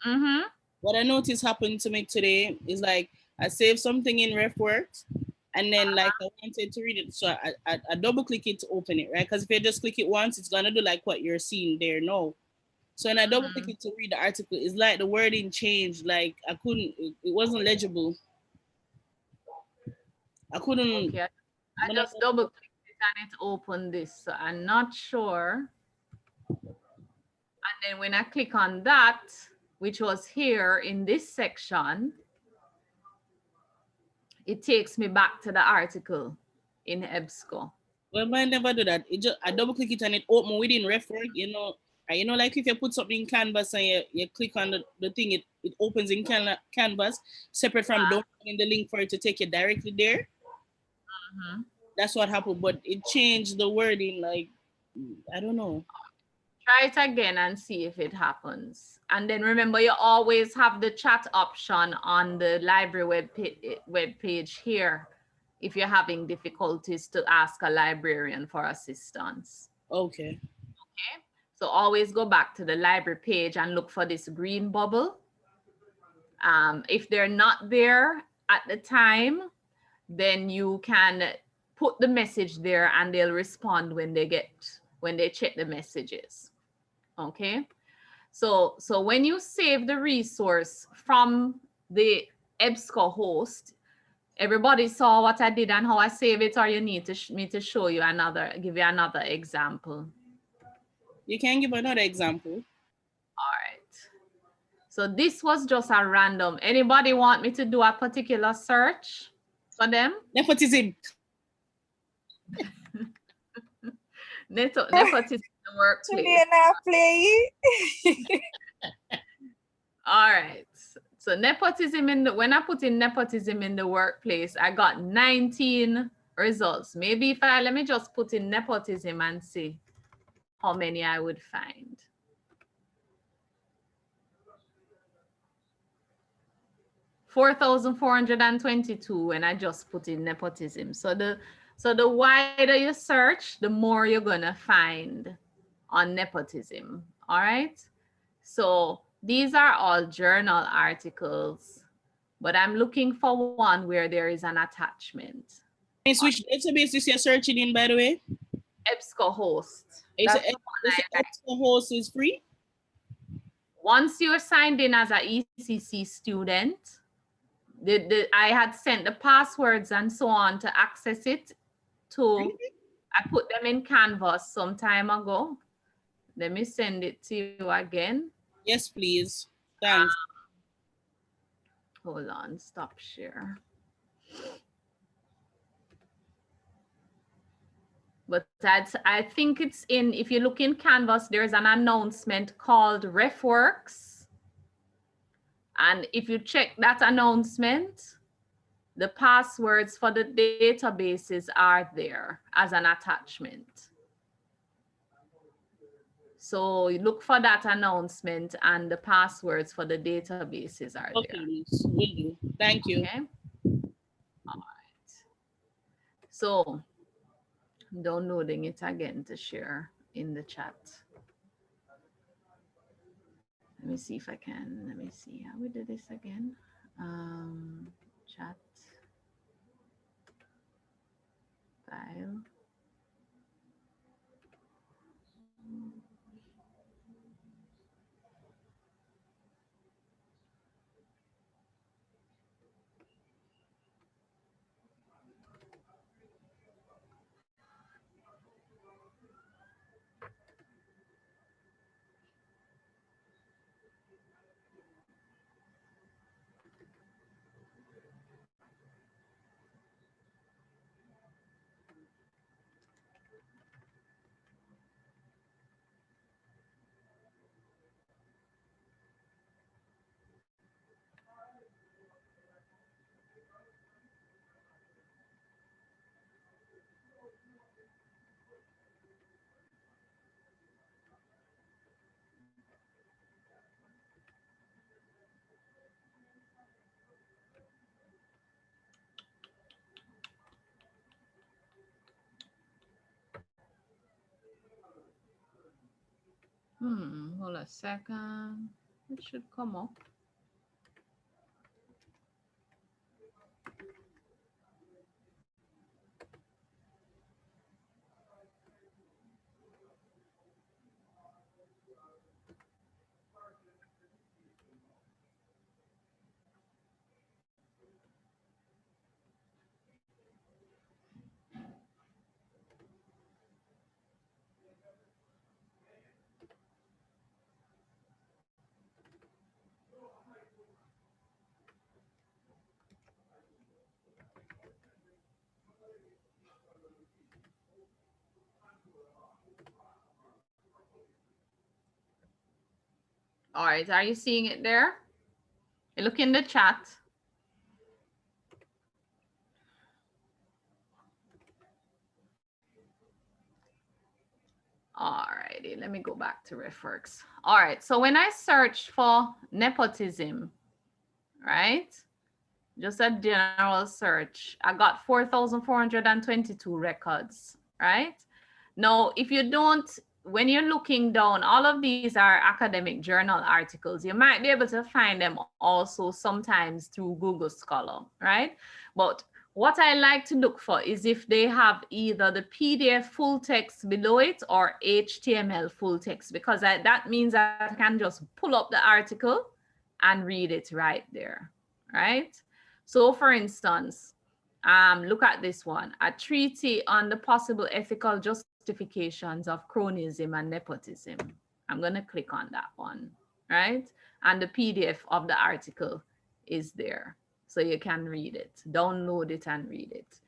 the, what I noticed happened to me today is like I saved something in Refworks and then like I wanted to read it. So I double click it to open it, right? Because if you just click it once, it's gonna do like what you're seeing there now. So when I double click it to read the article, it's like the wording changed. Like I couldn't, it wasn't legible. I couldn't. okay, I just double clicked it and it opened this. So I'm not sure. And then when I click on that, which was here in this section, it takes me back to the article in EBSCO. Well, I never do that. It just I double click it and it open within Refwork. You know, like if you put something in Canvas and you click on the thing, it opens in Canvas, separate from downloading the link for it to take you directly there. That's what happened, but it changed the wording. Like I don't know. Try it again and see if it happens. And then remember, you always have the chat option on the library web page here if you're having difficulties to ask a librarian for assistance. Okay. Okay. So always go back to the library page and look for this green bubble. If they're not there at the time, then you can put the message there and they'll respond when they check the messages. Okay. So when you save the resource from the EBSCO host, everybody saw what I did and how I save it, or you need me to show you give you another example? You can give another example. All right. So this was just a random. Anybody want me to do a particular search for them? Nepotism. Nepotism in the workplace. Today not play. All right. So nepotism when I put in nepotism in the workplace, I got 19 results. Maybe let me just put in nepotism and see how many I would find. $4,422 when I just put in nepotism. So the wider you search, the more you're gonna find on nepotism. All right. So these are all journal articles, but I'm looking for one where there is an attachment. Which database is you're searching in, by the way? EBSCO host. EBSCO host is free? Once you're signed in as a ECC student, I had sent the passwords and so on to access it to I put them in Canvas some time ago. Let me send it to you again. Yes, please. Thanks. Hold on, stop share. But I think it's in, if you look in Canvas, there's an announcement called Refworks. And if you check that announcement, the passwords for the databases are there as an attachment. So you look for that announcement and the passwords for the databases are Okay, there. Miss. Will do. Thank you. Okay. All right. So I'm downloading it again to share in the chat. Let me see if I can. Let me see how we do this again. Chat file. Hold a second. It should come up. All right, are you seeing it there? You look in the chat. All righty, let me go back to Refworks. All right, so when I search for nepotism, right? Just a general search, I got 4,422 records, right? Now, if you don't, when you're looking down, all of these are academic journal articles. You might be able to find them also sometimes through Google Scholar, right? But what I like to look for is if they have either the PDF full text below it or HTML full text, because that means I can just pull up the article and read it right there, right? So for instance, look at this one, a treatise on the possible ethical justifications of cronyism and nepotism. I'm going to click on that one, right? And the PDF of the article is there. So you can read it, download it and read it.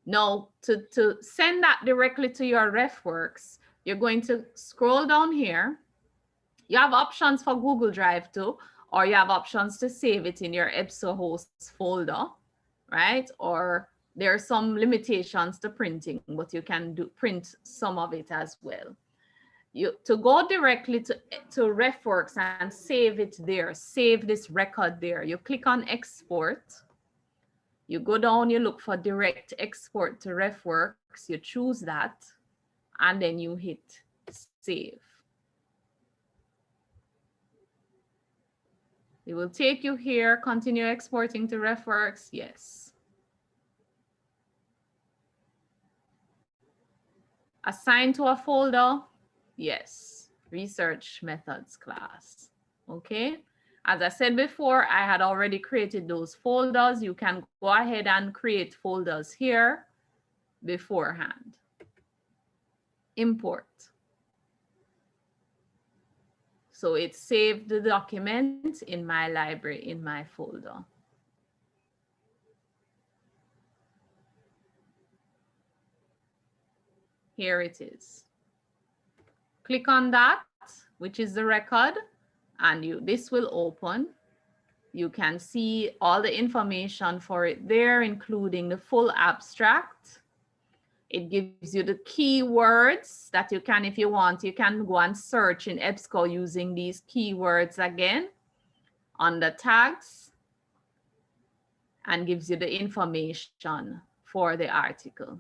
Now, to send that directly to your Refworks, you're going to scroll down here. You have options for Google Drive too, or you have options to save it in your EBSOhost folder, right? Or there are some limitations to printing, but you can print some of it as well. To go directly to Refworks and save it there, save this record there, you click on export. You go down, you look for direct export to Refworks, you choose that, and then you hit save. It will take you here, continue exporting to Refworks, yes. Assign to a folder, yes. Research methods class, okay? As I said before, I had already created those folders. You can go ahead and create folders here beforehand, import. So it saved the document in my library, in my folder. Here it is. Click on that, which is the record, and this will open. You can see all the information for it there, including the full abstract. It gives you the keywords that you can, if you want, you can go and search in EBSCO using these keywords again on the tags, and gives you the information for the article.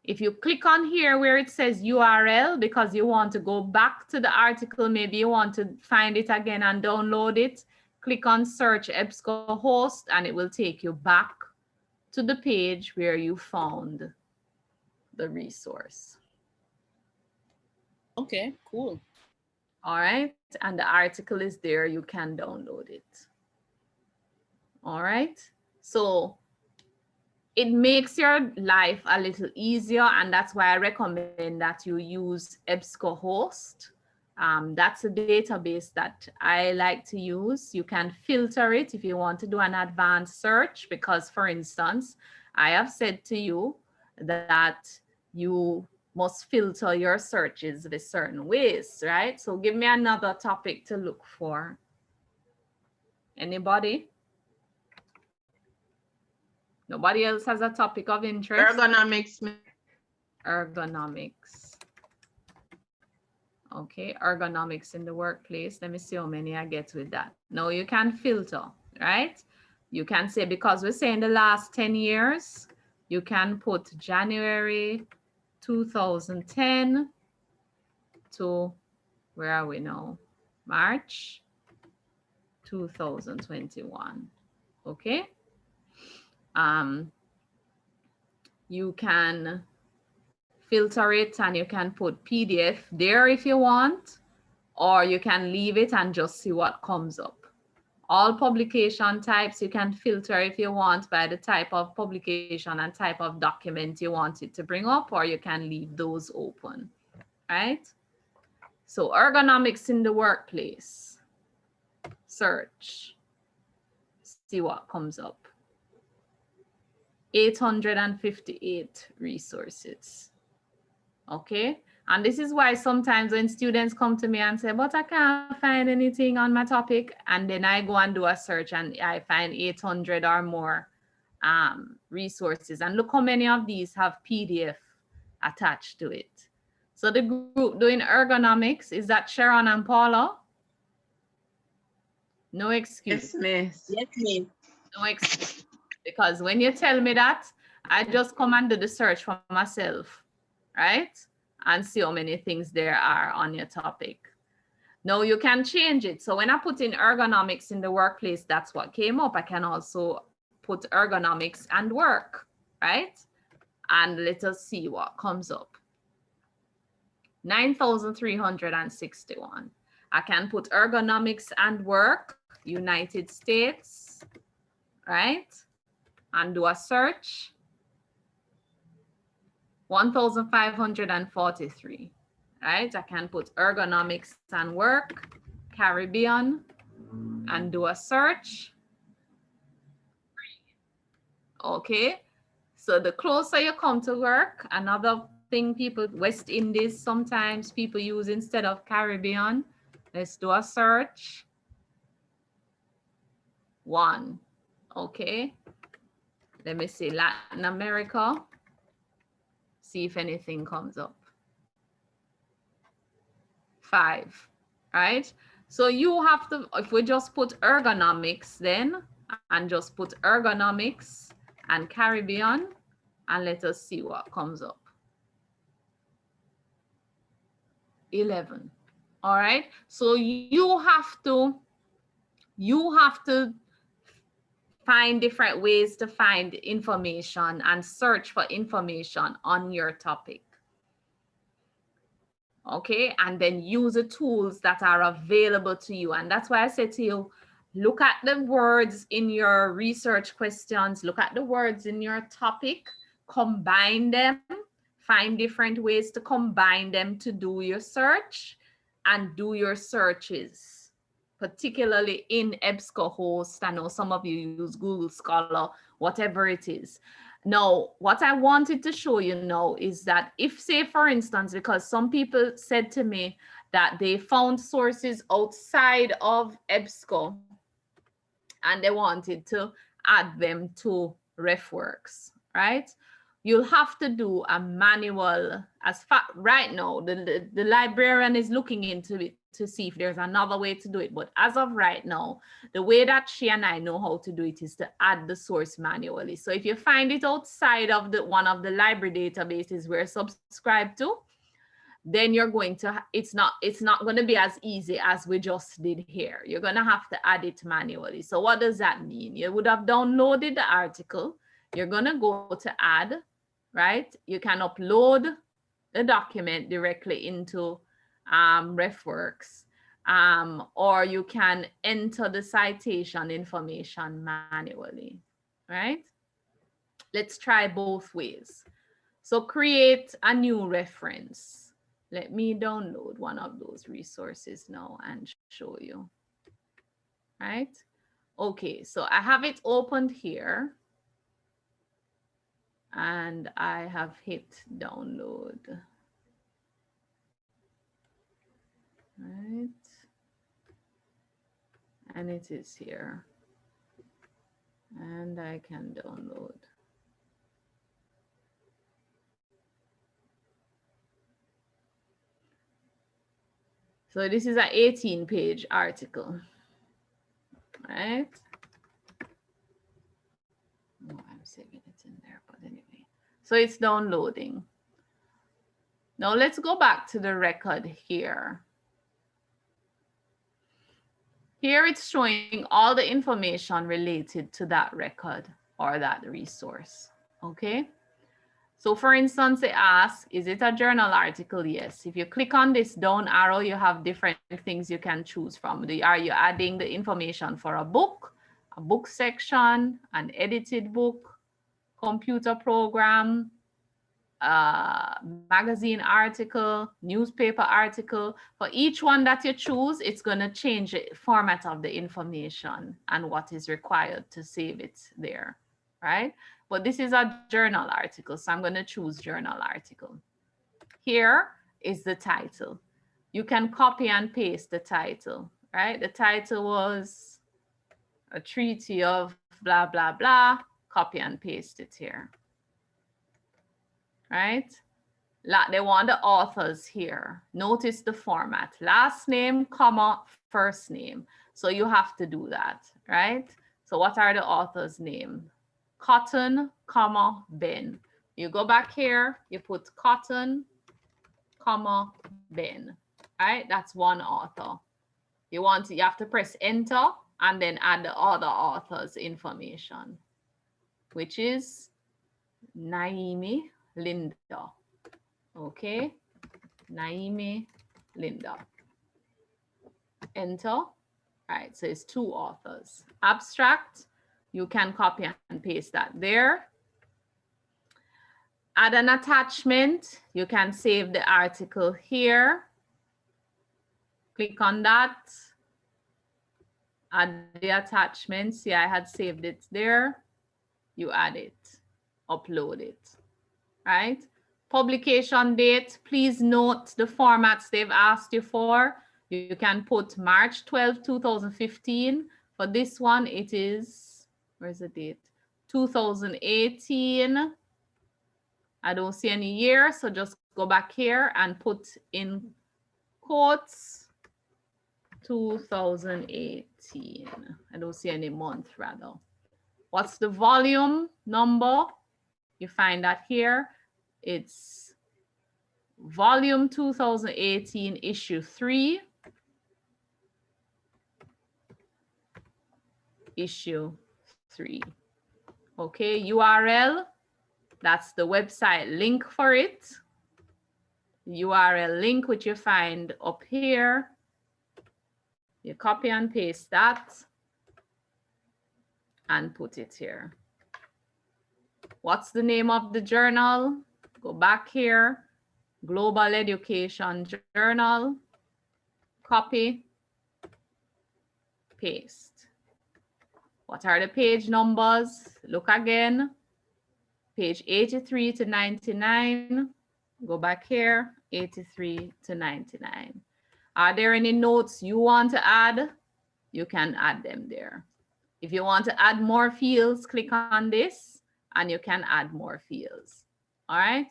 If you click on here where it says URL, because you want to go back to the article, maybe you want to find it again and download it, click on search EBSCO host and it will take you back to the page where you found the resource. Okay, cool. All right, and the article is there, you can download it. All right, so it makes your life a little easier, and that's why I recommend that you use EBSCO host. That's a database that I like to use. You can filter it if you want to do an advanced search, because for instance, I have said to you that you must filter your searches with certain ways, right? So give me another topic to look for. Anybody? Nobody else has a topic of interest? Ergonomics. Ergonomics. Okay, ergonomics in the workplace. Let me see how many I get with that. No, you can filter, right? You can say, because we're saying the last 10 years, you can put January 2010 to, where are we now? March 2021, okay? You can filter it and you can put PDF there if you want, or you can leave it and just see what comes up. All publication types, you can filter if you want by the type of publication and type of document you want it to bring up, or you can leave those open, right? So ergonomics in the workplace, search, see what comes up. 858 resources. Okay, and this is why sometimes when students come to me and say, but I can't find anything on my topic, and then I go and do a search and I find 800 or more resources, and look how many of these have PDF attached to it. So the group doing ergonomics, is that Sharon and Paula? No excuse. Yes, miss. Yes, miss. No excuse. Because when you tell me that, I just come and do the search for myself, right? And see how many things there are on your topic. Now you can change it. So when I put in ergonomics in the workplace, that's what came up. I can also put ergonomics and work, right? And let us see what comes up. 9,361. I can put ergonomics and work, United States, right? And do a search. 1,543, right? I can put ergonomics and work, Caribbean, and do a search. Okay, so the closer you come to work, another thing people, West Indies, sometimes people use instead of Caribbean. Let's do a search. 1, okay. Let me see, Latin America. See if anything comes up. 5, right? So you have to, if we just put ergonomics then, and just put ergonomics and Caribbean, and let us see what comes up. 11, all right? So you have to find different ways to find information and search for information on your topic. Okay, and then use the tools that are available to you. And that's why I said to you, look at the words in your research questions, look at the words in your topic, combine them, find different ways to combine them to do your search and do your searches, particularly in EBSCOhost. I know some of you use Google Scholar, whatever it is. Now, what I wanted to show you now is that if, say, for instance, because some people said to me that they found sources outside of EBSCO and they wanted to add them to Refworks, right? You'll have to do a manual. Right now, the librarian is looking into it to see if there's another way to do it. But as of right now, the way that she and I know how to do it is to add the source manually. So if you find it outside of one of the library databases we're subscribed to, then you're going to, it's not going to be as easy as we just did here. You're going to have to add it manually. So what does that mean? You would have downloaded the article. You're going to go to add, right? You can upload the document directly into Refworks, or you can enter the citation information manually, right? Let's try both ways. So create a new reference. Let me download one of those resources now and show you, right? Okay, so I have it opened here and I have hit download, right? And it is here and I can download. So this is an 18-page article, right? Oh, I'm saving it in there, but anyway. So it's downloading. Now let's go back to the record here. Here it's showing all the information related to that record or that resource, okay? So for instance, it asks, is it a journal article? Yes. If you click on this down arrow, you have different things you can choose from. Are you adding the information for a book section, an edited book, computer program, magazine article, newspaper article? For each one that you choose, it's going to change the format of the information and what is required to save it there, right? But this is a journal article, so I'm going to choose journal article. Here is the title. You can copy and paste the title, right? The title was a treaty of blah, blah, blah. Copy and paste it here, right? They want the authors here. Notice the format, last name, comma, first name. So you have to do that, right? So what are the authors' name? Cotton, comma, Ben. You go back here, you put Cotton, comma, Ben, right? That's one author. You have to press enter and then add the other author's information, which is Naomi Linda. Okay, Naomi Linda. Enter. All right, so it's two authors. Abstract, you can copy and paste that there. Add an attachment. You can save the article here. Click on that. Add the attachment. See, I had saved it there. You add it, upload it, right? Publication date, please note the formats they've asked you for. You can put March 12, 2015. For this one, it is, where's the date? 2018. I don't see any year, so just go back here and put in quotes 2018. I don't see any month rather. What's the volume number? You find that here. It's volume 2018, issue 3. Issue 3. Okay, URL. That's the website link for it. URL link, which you find up here. You copy and paste that and put it here. What's the name of the journal? Go back here, Global Education Journal, copy, paste. What are the page numbers? Look again, page 83 to 99. Go back here, 83 to 99. Are there any notes you want to add? You can add them there. If you want to add more fields, click on this and you can add more fields. All right.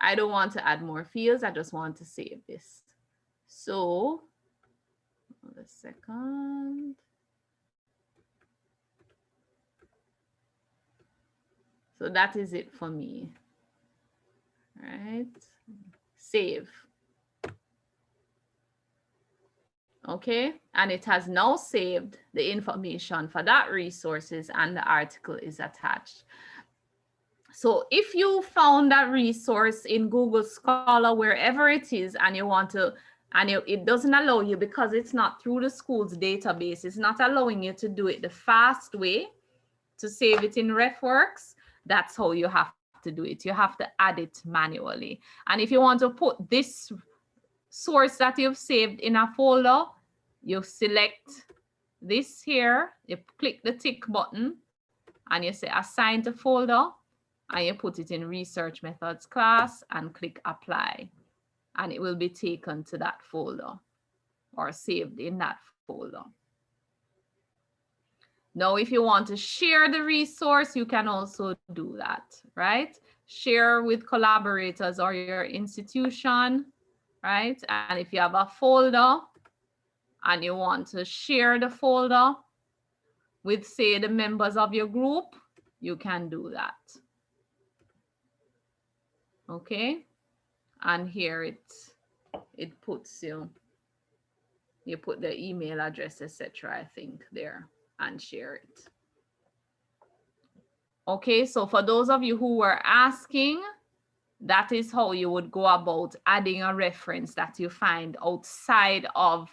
I don't want to add more fields. I just want to save this. So, hold a second. So that is it for me. All right. Save. Okay, and it has now saved the information for that resources and the article is attached. So if you found that resource in Google Scholar, wherever it is, and you want to, and it doesn't allow you because it's not through the school's database, it's not allowing you to do it the fast way to save it in Refworks, that's how you have to do it. You have to add it manually. And if you want to put this source that you've saved in a folder, you select this here, you click the tick button and you say assign to folder and you put it in research methods class and click apply and it will be taken to that folder or saved in that folder. Now, if you want to share the resource, you can also do that, right? Share with collaborators or your institution, right? And if you have a folder and you want to share the folder with, say, the members of your group, you can do that. Okay, and here it puts you put the email address, etc. I think there and share it. Okay, so for those of you who were asking, that is how you would go about adding a reference that you find outside of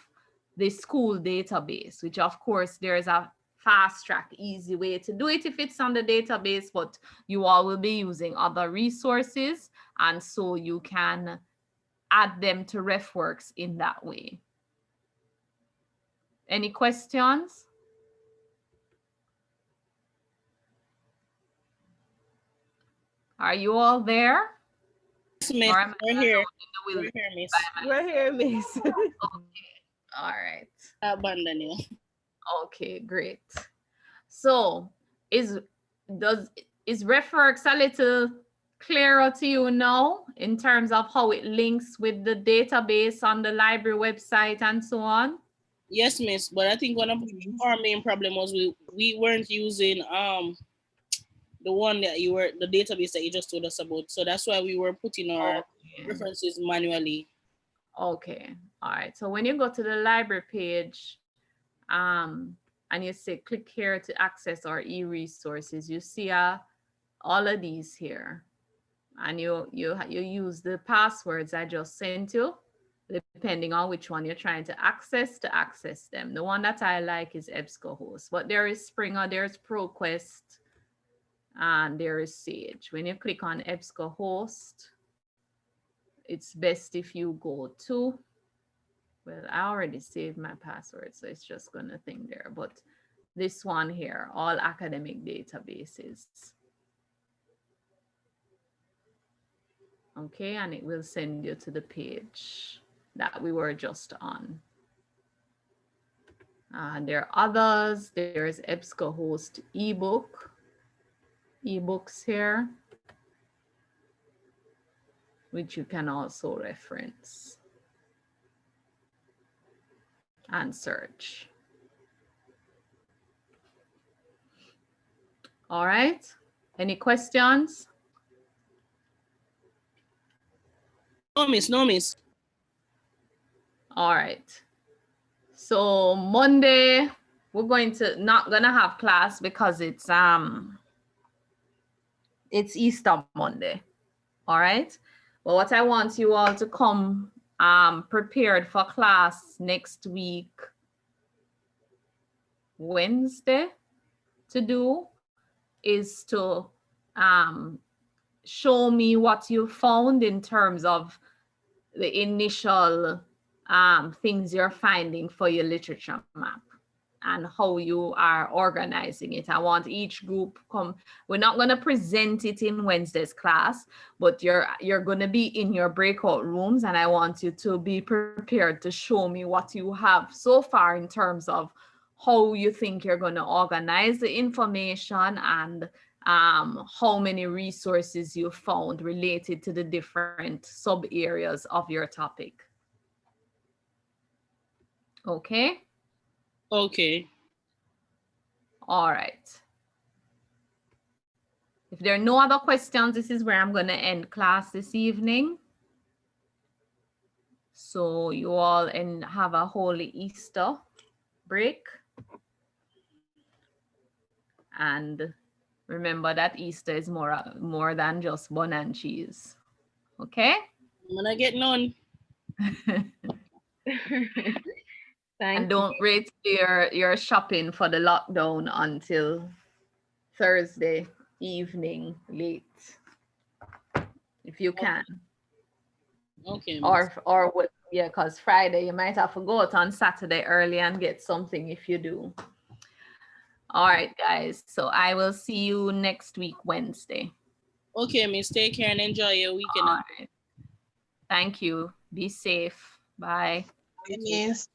the school database, which of course there is a fast track, easy way to do it if it's on the database, but you all will be using other resources. And so you can add them to Refworks in that way. Any questions? Are you all there? Yes, miss. We're here. We're here, miss. We're here, miss. Okay. All right. Abandon you. Okay, great. So is Refworks a little clearer to you now in terms of how it links with the database on the library website and so on? Yes, miss. But I think one of our main problem was we weren't using the one that the database that you just told us about. So that's why we were putting our references manually. Okay. All right. So when you go to the library page, and you say click here to access our e-resources, you see all of these here, and you use the passwords I just sent you, depending on which one you're trying to access them. The one that I like is EBSCOhost, but there is Springer, there's ProQuest, and there is Sage. When you click on EBSCOhost, it's best if you go to, well, I already saved my password, so it's just gonna think there, but this one here, all academic databases. Okay, and it will send you to the page that we were just on. There are others. There's EBSCOhost ebooks here, which you can also reference and search. All right, any questions? No, miss, no, miss. All right, so Monday we're not gonna have class because it's Easter Monday. All right, but what I want you all to come prepared for class next week Wednesday to do is to show me what you found in terms of the initial things you're finding for your literature map and how you are organizing it. I want each group come. We're not going to present it in Wednesday's class, but you're going to be in your breakout rooms, and I want you to be prepared to show me what you have so far in terms of how you think you're going to organize the information, and how many resources you found related to the different sub areas of your topic. Okay. Okay. All right. If there are no other questions, this is where I'm going to end class this evening. So you all have a holy Easter break. And remember that Easter is more than just bun and cheese. Okay? I'm gonna get none. And don't wait your shopping for the lockdown until Thursday evening late, if you can. Okay. Or yeah, because Friday you might have to go out on Saturday early and get something if you do. All right, guys. So I will see you next week, Wednesday. Okay, miss. Take care and enjoy your weekend. All right. Thank you. Be safe. Bye. Miss.